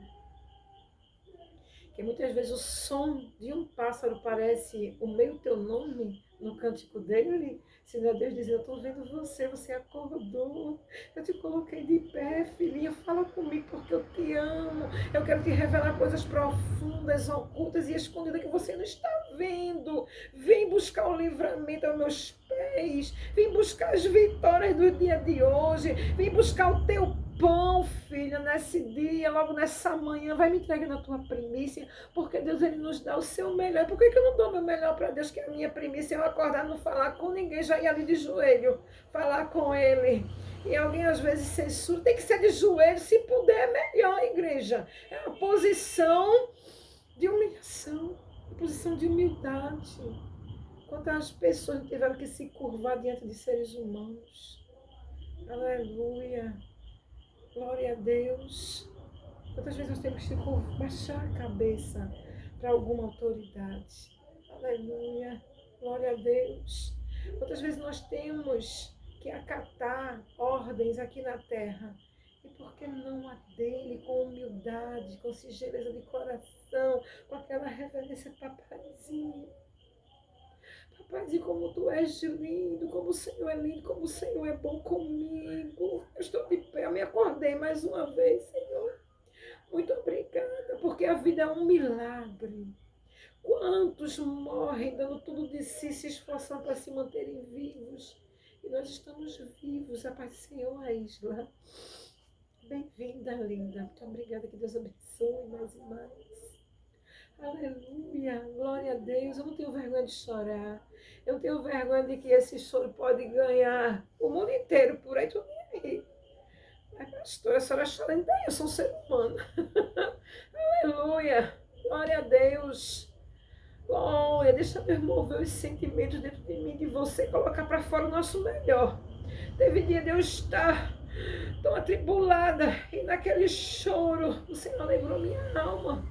S1: Que muitas vezes o som de um pássaro parece o meu teu nome no cântico dele. Se não é Deus dizendo, eu estou vendo você, você acordou. Eu te coloquei de pé, filhinha, fala comigo porque eu te amo. Eu quero te revelar coisas profundas, ocultas e escondidas que você não está vendo. Vem buscar o livramento aos meus pés. Vem buscar as vitórias do dia de hoje. Vem buscar o teu pão, filha, nesse dia, logo nessa manhã, vai me entregar na tua primícia, porque Deus, ele nos dá o seu melhor. Por que eu não dou o meu melhor para Deus, que é a minha primícia? Eu acordar, não falar com ninguém, já ir ali de joelho, falar com ele. E alguém às vezes censura, tem que ser de joelho, se puder, é melhor, igreja. É uma posição de humilhação, uma posição de humildade. Quantas pessoas tiveram que se curvar diante de seres humanos. Aleluia. Glória a Deus. Quantas vezes nós temos que baixar a cabeça para alguma autoridade. Aleluia. Glória a Deus. Quantas vezes nós temos que acatar ordens aqui na terra. E por que não a dele, com humildade, com singeleza de coração, com aquela reverência, papaizinho. Papaizinho, como tu és lindo, como o Senhor é lindo, como o Senhor é bom comigo. Eu estou de pé, eu me acordei mais uma vez, Senhor. Muito obrigada, porque a vida é um milagre. Quantos morrem dando tudo de si, se esforçando para se manterem vivos. E nós estamos vivos, a paz do Senhor, a Isla. Bem-vinda, linda. Muito obrigada, que Deus abençoe mais e mais. Aleluia, glória a Deus. Eu não tenho vergonha de chorar. Eu não tenho vergonha de que esse choro pode ganhar o mundo inteiro por aí. Tu nem aí. Mas, pastora, a senhora chora ainda aí. Eu sou um ser humano. Aleluia, glória a Deus. Glória, deixa eu mover os sentimentos dentro de mim, de você, colocar para fora o nosso melhor. Teve dia de eu estar tão atribulada e naquele choro o Senhor lembrou minha alma.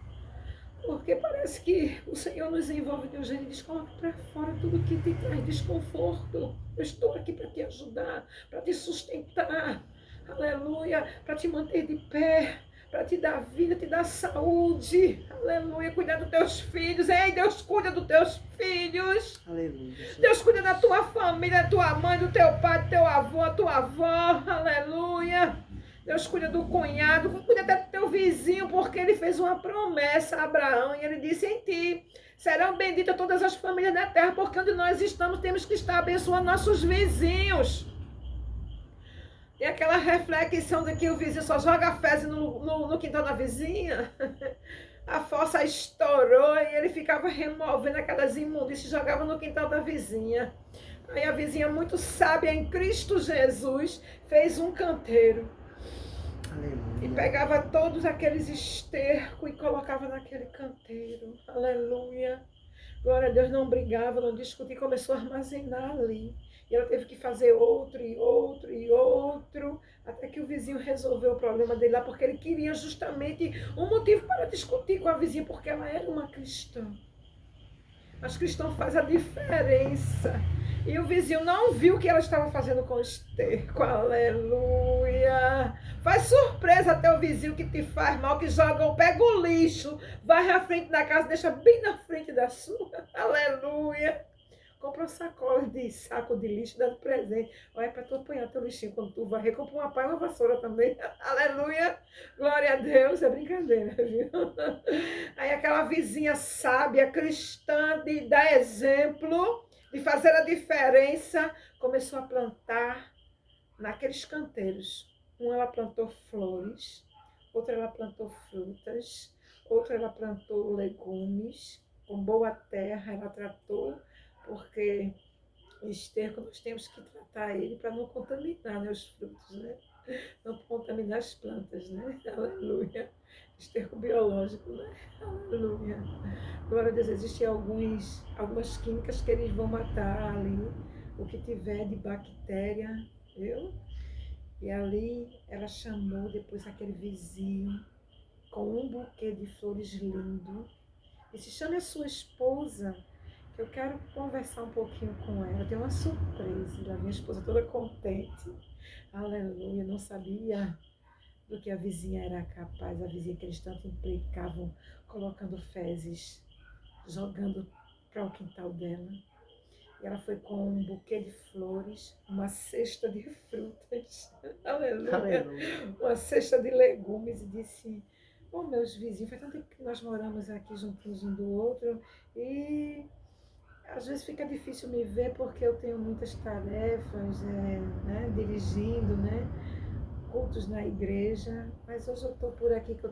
S1: Porque parece que o Senhor nos envolve de um jeito e diz, coloca para fora tudo que te traz desconforto. Eu estou aqui para te ajudar, para te sustentar. Aleluia, para te manter de pé, para te dar vida, te dar saúde. Aleluia, cuidar dos teus filhos. Ei, Deus cuida dos teus filhos.
S2: Aleluia.
S1: Deus cuida da tua família, da tua mãe, do teu pai, do teu avô, da tua avó. Aleluia. Deus cuida do cunhado, cuida até do teu vizinho, porque ele fez uma promessa a Abraão e ele disse em ti, serão benditas todas as famílias da terra, porque onde nós estamos temos que estar abençoando nossos vizinhos. Tem aquela reflexão de que o vizinho só joga fezes no quintal da vizinha. a fossa estourou e ele ficava removendo aquelas imundícias e jogava no quintal da vizinha. Aí a vizinha, muito sábia em Cristo Jesus, fez um canteiro. E
S2: Aleluia.
S1: pegava todos aqueles estercos e colocava naquele canteiro. Aleluia. Glória a Deus, não brigava, não discutia, começou a armazenar ali. E ela teve que fazer outro e outro e outro, até que o vizinho resolveu o problema dele lá, porque ele queria justamente um motivo para discutir com a vizinha, porque ela era uma cristã. As cristãs fazem a diferença. E o vizinho não viu o que ela estava fazendo com o esterco. Aleluia. Faz surpresa até o vizinho que te faz mal, que joga, pega o lixo, vai à frente da casa, deixa bem na frente da sua. Aleluia. Compra sacola de saco de lixo, dando presente. Olha, para tu apanhar teu lixinho quando tu vai. Compra uma pá e uma vassoura também. Aleluia. Glória a Deus. É brincadeira, viu? Aí aquela vizinha sábia, cristã, de dar exemplo, de fazer a diferença, começou a plantar naqueles canteiros. Uma ela plantou flores, outra ela plantou frutas, outra ela plantou legumes, com boa terra ela tratou, porque o esterco nós temos que tratar ele para não contaminar, né, os frutos, né? Não contaminar as plantas, né? Aleluia. Esterco biológico, né? Aleluia. Glória a Deus, existem algumas químicas que eles vão matar ali o que tiver de bactéria, viu? E ali ela chamou depois aquele vizinho com um buquê de flores lindo. E se chame a sua esposa, que eu quero conversar um pouquinho com ela. Tem uma surpresa. A minha esposa toda contente. Aleluia, não sabia do que a vizinha era capaz. A vizinha que eles tanto implicavam, colocando fezes, jogando para o quintal dela. E ela foi com um buquê de flores, uma cesta de frutas, aleluia,
S2: Aleluia.
S1: uma cesta de legumes e disse: "Ô, meus vizinhos, faz tanto tempo que nós moramos aqui juntos um do outro e às vezes fica difícil me ver porque eu tenho muitas tarefas, né, dirigindo, né, cultos na igreja, mas hoje eu estou por aqui que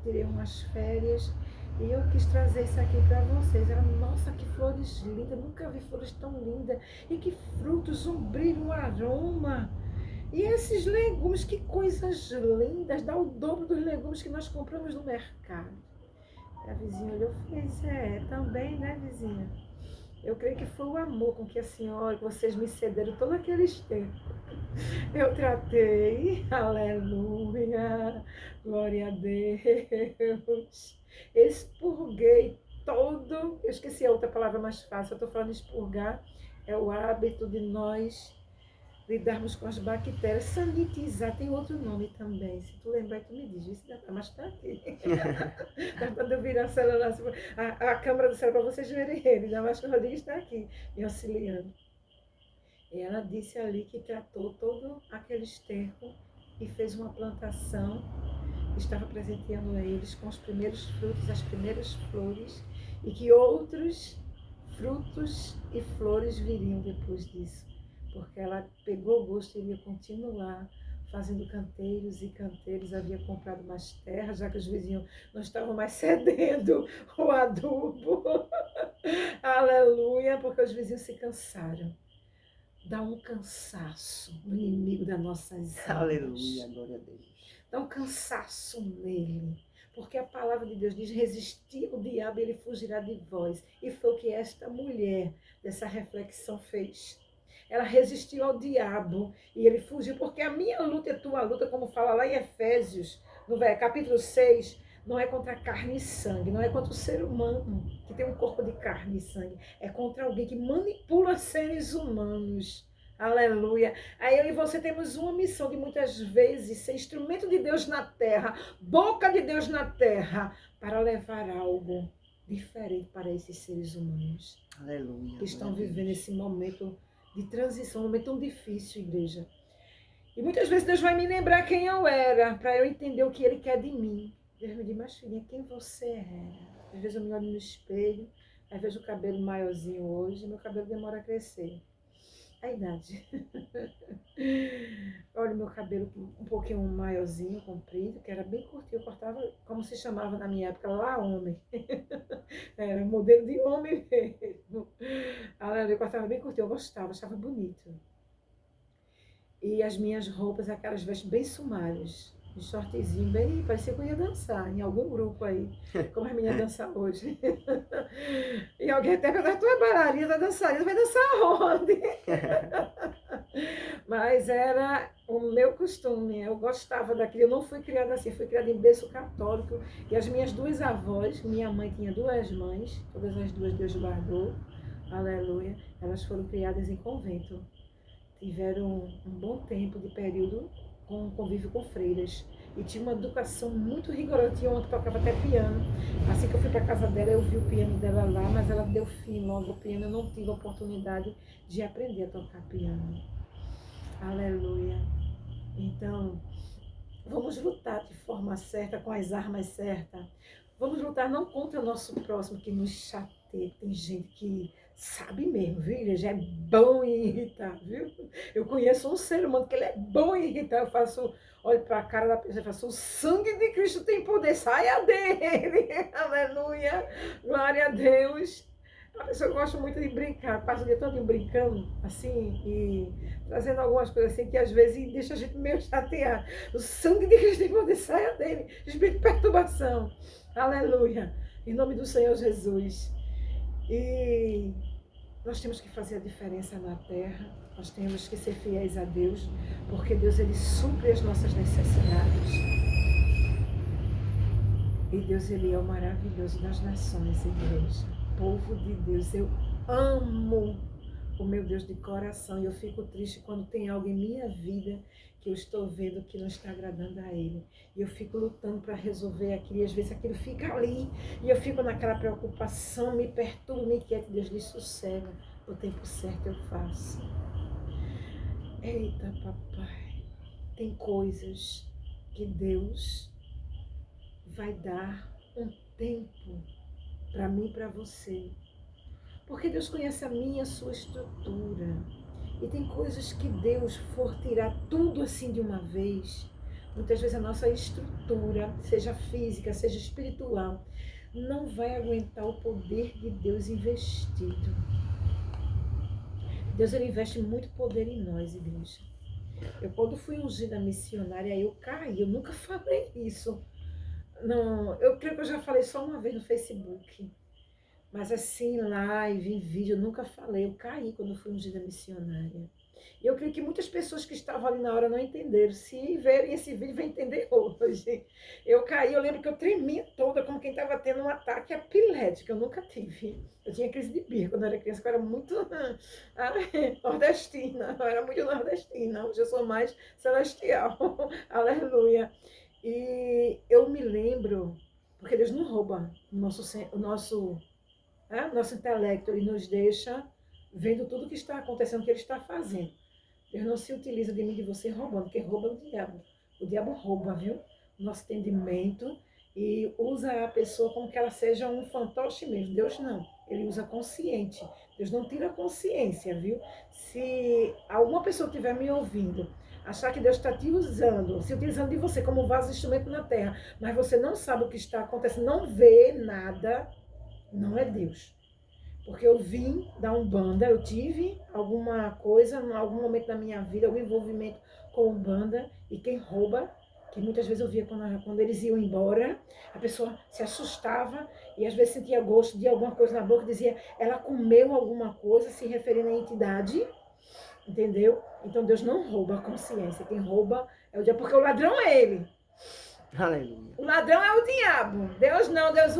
S1: tirei umas férias e eu quis trazer isso aqui para vocês. Ela, nossa, que flores lindas, nunca vi flores tão lindas. E que frutos, um brilho, um aroma. E esses legumes, que coisas lindas, dá o dobro dos legumes que nós compramos no mercado. E a vizinha olhou e fez: também, né, vizinha? Eu creio que foi o amor com que a senhora, que vocês me cederam todo aquele tempo. Eu tratei, aleluia, glória a Deus. Expurguei todo, eu esqueci a outra palavra mais fácil, eu estou falando expurgar, é o hábito de nós lidarmos com as bactérias, sanitizar, tem outro nome também, se tu lembrar tu me diz, isso dá para mais para aqui. Quando eu virar a câmera do céu para vocês verem ele, ainda mais que o Rodrigo está aqui me auxiliando. E ela disse ali que tratou todo aquele esterco e fez uma plantação, estava presenteando a eles com os primeiros frutos, as primeiras flores, e que outros frutos e flores viriam depois disso, porque ela pegou o gosto e iria continuar fazendo canteiros e canteiros, havia comprado mais terra, já que os vizinhos não estavam mais cedendo o adubo. Aleluia, porque os vizinhos se cansaram. Dá um cansaço no inimigo das nossas almas.
S2: Aleluia, glória a Deus.
S1: Dá um cansaço nele. Porque a palavra de Deus diz: resistir o diabo e ele fugirá de vós. E foi o que esta mulher dessa reflexão fez. Ela resistiu ao diabo e ele fugiu, porque a minha luta e a tua luta, como fala lá em Efésios, no capítulo 6, não é contra carne e sangue, não é contra o ser humano, que tem um corpo de carne e sangue. É contra alguém que manipula seres humanos. Aleluia. Aí eu e você temos uma missão de muitas vezes ser instrumento de Deus na terra, boca de Deus na terra, para levar algo diferente para esses seres humanos.
S2: Aleluia.
S1: Que estão vivendo esse momento de transição, um momento tão difícil, igreja. E muitas vezes Deus vai me lembrar quem eu era, para eu entender o que Ele quer de mim. Deus me diz: mas filhinha, quem você era? Às vezes eu me olho no espelho, aí vejo o cabelo maiorzinho hoje, meu cabelo demora a crescer. A idade. Olha o meu cabelo um pouquinho maiorzinho, comprido, que era bem curtinho, eu cortava, como se chamava na minha época, lá homem. Era modelo de homem mesmo. Eu cortava bem curtinho, eu gostava, achava bonito. E as minhas roupas, aquelas vestes bem sumárias, de shortzinho, bem, parecia que eu ia dançar em algum grupo aí, como as meninas dançam hoje. E alguém até perguntou, tu é bailarina, dançarina, vai dançar aonde? Mas era o meu costume, eu gostava daquilo, eu não fui criada assim, fui criada em berço católico, e as minhas duas avós, minha mãe tinha duas mães, todas as duas Deus guardou, aleluia, elas foram criadas em convento, tiveram um bom tempo de período com convívio com freiras, e tinha uma educação muito rigorosa, tinha uma que tocava até piano, assim que eu fui para a casa dela, eu vi o piano dela lá, mas ela deu fim logo ao piano, eu não tive a oportunidade de aprender a tocar piano. Aleluia. Então, vamos lutar de forma certa, com as armas certas. Vamos lutar não contra o nosso próximo que nos chateia. Tem gente que sabe mesmo, viu? Ele já é bom em irritar, viu? Eu conheço um ser humano que ele é bom em irritar. Eu faço, olho para a cara da pessoa e faço, o sangue de Cristo tem poder, saia dele. Aleluia. Glória a Deus. A pessoa gosta muito de brincar, passa o dia todo brincando, assim, e trazendo algumas coisas assim que às vezes deixa a gente meio chateada. O sangue de Cristo tem poder, saia dele. Espírito de perturbação. Aleluia. Em nome do Senhor Jesus. E nós temos que fazer a diferença na terra. Nós temos que ser fiéis a Deus, porque Deus, ele supre as nossas necessidades. E Deus, ele é o maravilhoso das nações, igreja. Povo de Deus, eu amo o meu Deus de coração, e eu fico triste quando tem algo em minha vida que eu estou vendo que não está agradando a Ele, e eu fico lutando para resolver aquilo, e às vezes aquilo fica ali, e eu fico naquela preocupação, me perturba, me inquieta, Deus lhe sossega, no tempo certo eu faço. Eita, papai, tem coisas que Deus vai dar um tempo para mim e para você. Porque Deus conhece a minha e a sua estrutura. E tem coisas que Deus for tirar tudo assim de uma vez. Muitas vezes a nossa estrutura, seja física, seja espiritual, não vai aguentar o poder de Deus investido. Deus, ele investe muito poder em nós, igreja. Eu, quando fui ungida missionária, eu caí. Eu nunca falei isso. Não, eu creio que eu já falei só uma vez no Facebook. Mas assim, live, em vídeo, eu nunca falei. Eu caí quando eu fui ungida missionária. E eu creio que muitas pessoas que estavam ali na hora não entenderam. Se verem esse vídeo, vão entender hoje. Eu caí, eu lembro que eu tremia toda, como quem estava tendo um ataque epilético. Eu nunca tive. Eu tinha crise de birra quando eu era criança, eu era muito nordestina. Eu era muito nordestina. Hoje eu sou mais celestial. Aleluia. E eu me lembro, porque Deus não rouba o nosso intelecto, ele nos deixa vendo tudo o que está acontecendo, o que ele está fazendo. Deus não se utiliza de mim e de você roubando, porque rouba é o diabo. O diabo rouba, viu? Nosso entendimento, e usa a pessoa como que ela seja um fantoche mesmo. Deus não, ele usa consciente. Deus não tira consciência, viu? Se alguma pessoa estiver me ouvindo, achar que Deus está te usando, se utilizando de você como vaso instrumento na terra, mas você não sabe o que está acontecendo, não vê nada, não é Deus. Porque eu vim da Umbanda, eu tive alguma coisa, em algum momento da minha vida, algum envolvimento com Umbanda, e quem rouba, que muitas vezes eu via quando eles iam embora, a pessoa se assustava e às vezes sentia gosto de alguma coisa na boca, dizia, ela comeu alguma coisa, se referindo à entidade, entendeu? Então Deus não rouba a consciência, quem rouba é o diabo, porque o ladrão é ele.
S2: Aleluia.
S1: O ladrão é o diabo. Deus não, Deus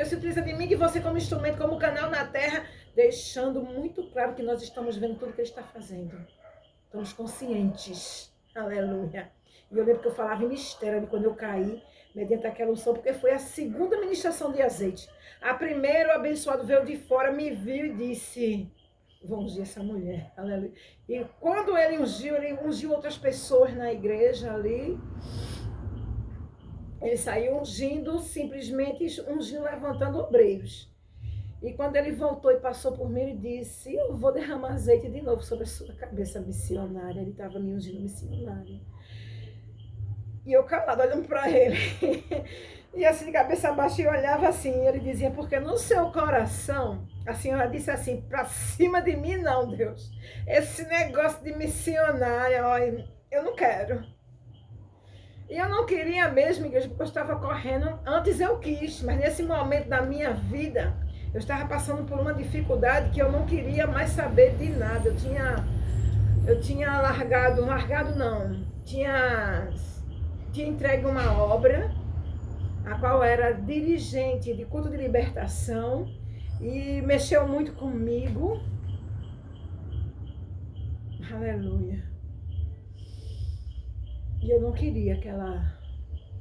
S1: se utiliza de mim e de você como instrumento, como canal na terra, deixando muito claro que nós estamos vendo tudo que ele está fazendo. Estamos conscientes. Aleluia. E eu lembro que eu falava em mistério quando eu caí, mediante aquela unção, porque foi a segunda ministração de azeite. A primeira, o abençoado veio de fora, me viu e disse, vou ungir essa mulher. Aleluia. E quando ele ungiu outras pessoas na igreja ali. Ele saiu ungindo, simplesmente ungindo, levantando obreiros. E quando ele voltou e passou por mim, ele disse, eu vou derramar azeite de novo sobre a sua cabeça missionária. Ele estava me ungindo missionária. E eu calada olhando para ele. E assim, de cabeça baixa, eu olhava assim, e ele dizia, porque no seu coração, a senhora disse assim, para cima de mim não, Deus. Esse negócio de missionária, ó, eu não quero. E eu não queria mesmo, igreja, porque eu estava correndo. Antes eu quis, mas nesse momento da minha vida, eu estava passando por uma dificuldade que eu não queria mais saber de nada. Eu tinha largado não, tinha entregue uma obra, a qual era dirigente de culto de libertação, e mexeu muito comigo. Aleluia. E eu não queria aquela...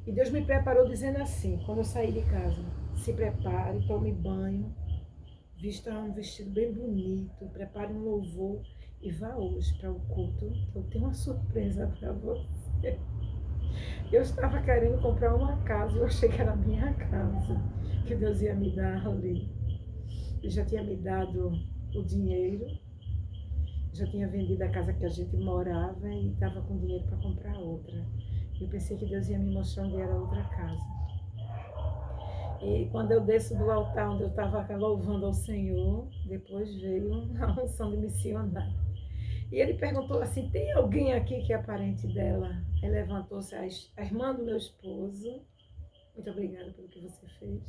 S1: E Deus me preparou dizendo assim, quando eu saí de casa, se prepare, tome banho, vista um vestido bem bonito, prepare um louvor e vá hoje para o culto, eu tenho uma surpresa para você. Eu estava querendo comprar uma casa, eu achei que era a minha casa, que Deus ia me dar ali. Ele já tinha me dado o dinheiro, já tinha vendido a casa que a gente morava e estava com dinheiro para comprar outra. Eu pensei que Deus ia me mostrar onde era a outra casa. E quando eu desço do altar onde eu estava louvando ao Senhor, depois veio a unção de missionário. E ele perguntou assim, tem alguém aqui que é parente dela? Aí levantou-se a irmã do meu esposo, muito obrigada pelo que você fez.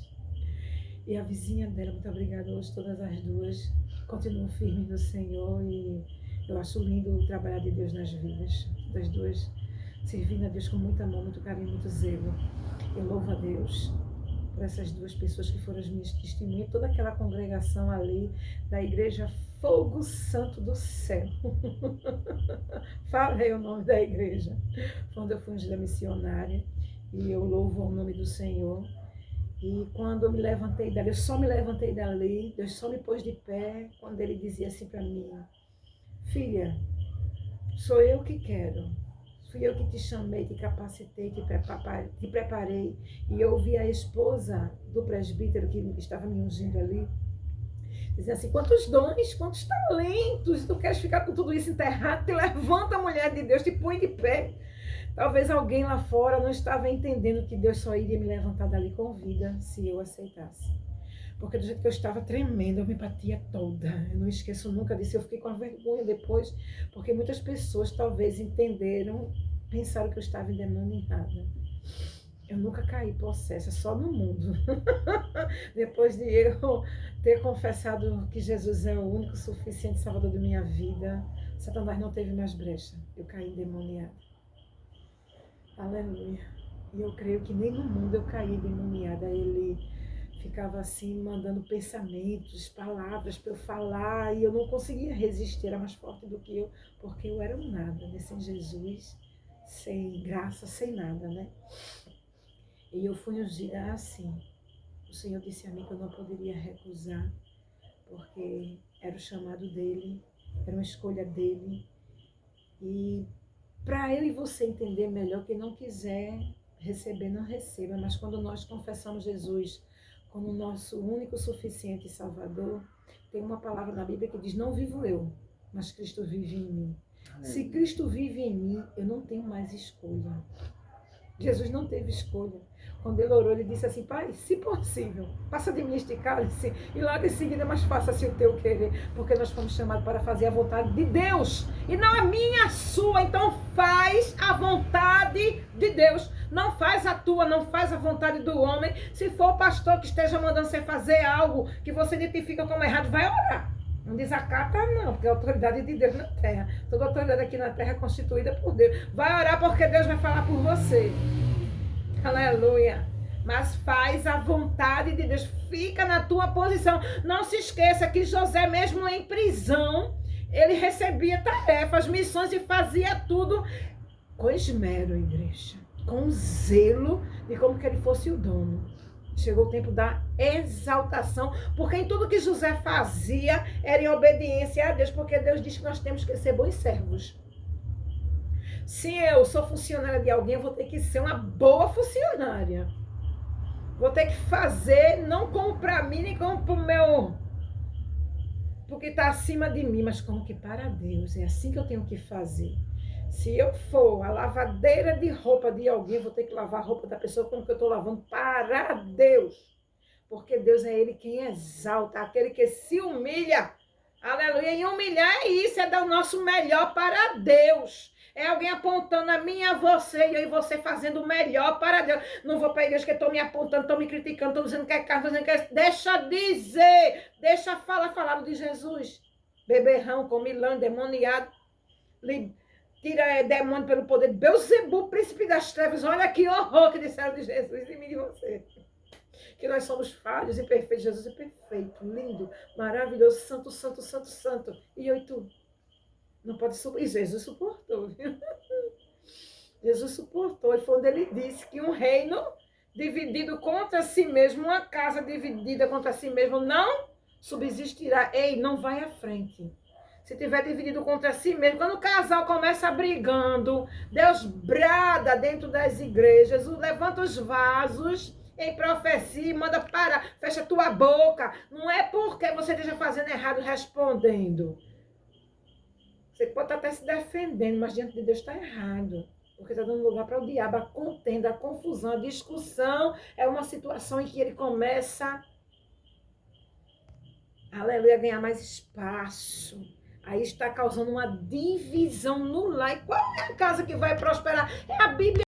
S1: E a vizinha dela, muito obrigada. Hoje todas as duas continuam firmes no Senhor e eu acho lindo o trabalhar de Deus nas vidas das duas, servindo a Deus com muito amor, muito carinho, muito zelo. Eu louvo a Deus por essas duas pessoas que foram as minhas testemunhas, toda aquela congregação ali da igreja Fogo Santo do Céu. Falei o nome da igreja. Quando eu fui ungida missionária e eu louvo o nome do Senhor. E quando eu me levantei dali, eu só me levantei dali, Deus só me pôs de pé, quando ele dizia assim para mim, filha, sou eu que quero. Fui eu que te chamei, te capacitei, te preparei. E eu ouvi a esposa do presbítero que estava me ungindo ali, dizendo assim, quantos dons, quantos talentos, tu queres ficar com tudo isso enterrado? Te levanta, mulher de Deus, te põe de pé. Talvez alguém lá fora não estava entendendo que Deus só iria me levantar dali com vida se eu aceitasse. Porque do jeito que eu estava tremendo, eu me batia toda. Eu não esqueço nunca disso. Eu fiquei com a vergonha depois, porque muitas pessoas talvez entenderam, pensaram que eu estava endemoniada. Eu nunca caí possessa, só no mundo. Depois de eu ter confessado que Jesus é o único suficiente salvador da minha vida, Satanás não teve mais brecha. Eu caí endemoniada. Aleluia. E eu creio que nem no mundo eu caí endemoniada. Ele ficava assim, mandando pensamentos, palavras para eu falar, e eu não conseguia resistir, era mais forte do que eu, porque eu era um nada, né? Sem Jesus, sem graça, sem nada, né? E eu fui ungida assim. O Senhor disse a mim que eu não poderia recusar, porque era o chamado dele, era uma escolha dele. E para eu e você entender melhor, quem não quiser receber, não receba. Mas quando nós confessamos Jesus como nosso único, suficiente Salvador, tem uma palavra na Bíblia que diz, não vivo eu, mas Cristo vive em mim. Amém. Se Cristo vive em mim, eu não tenho mais escolha. Jesus não teve escolha. Quando ele orou, ele disse assim, Pai, se possível, passa de mim este cálice, e logo em seguida, mas faça-se o teu querer, porque nós fomos chamados para fazer a vontade de Deus, e não a minha, a sua. Então faz a vontade de Deus, não faz a tua, não faz a vontade do homem. Se for o pastor que esteja mandando você fazer algo que você identifica como errado, vai orar. Não desacata não, porque é a autoridade de Deus na terra. Toda autoridade aqui na terra é constituída por Deus. Vai orar porque Deus vai falar por você. Aleluia. Mas faz a vontade de Deus. Fica na tua posição. Não se esqueça que José, mesmo em prisão, ele recebia tarefas, missões e fazia tudo com esmero, igreja. Com zelo de como que ele fosse o dono. Chegou o tempo da exaltação, porque em tudo que José fazia era em obediência a Deus, porque Deus diz que nós temos que ser bons servos. Se eu sou funcionária de alguém, eu vou ter que ser uma boa funcionária. Vou ter que fazer, não como para mim, nem como para o meu... porque está acima de mim, mas como que para Deus. É assim que eu tenho que fazer. Se eu for a lavadeira de roupa de alguém, eu vou ter que lavar a roupa da pessoa como que eu estou lavando para Deus. Porque Deus é Ele quem exalta, aquele que se humilha. Aleluia. E humilhar é isso, é dar o nosso melhor para Deus. É alguém apontando a mim e a você, e eu e você fazendo o melhor para Deus. Não vou para a igreja que estão me apontando, estão me criticando, estão dizendo que é carne, estão dizendo que é... Deixa dizer, deixa falar de Jesus. Beberrão, comilão, endemoniado, tira demônio pelo poder de Beelzebub, príncipe das trevas. Olha que horror que disseram de Jesus em mim e de você. Que nós somos falhos e perfeitos. Jesus é perfeito, lindo, maravilhoso, santo, santo, santo, santo. E eu e tu? Não pode suportar. E Jesus suportou, viu? Jesus suportou. E foi onde ele disse que um reino dividido contra si mesmo, uma casa dividida contra si mesmo, não subsistirá. Ei, não vai à frente. Se tiver dividido contra si mesmo, quando o casal começa brigando, Deus brada dentro das igrejas, levanta os vasos em profecia e manda parar, fecha tua boca. Não é porque você esteja fazendo errado respondendo. Você pode estar até se defendendo, mas diante de Deus está errado. Porque está dando lugar para o diabo, a contenda, a confusão, a discussão. É uma situação em que ele começa, aleluia, a ganhar mais espaço. Aí está causando uma divisão no lar. E qual é a casa que vai prosperar? É a Bíblia.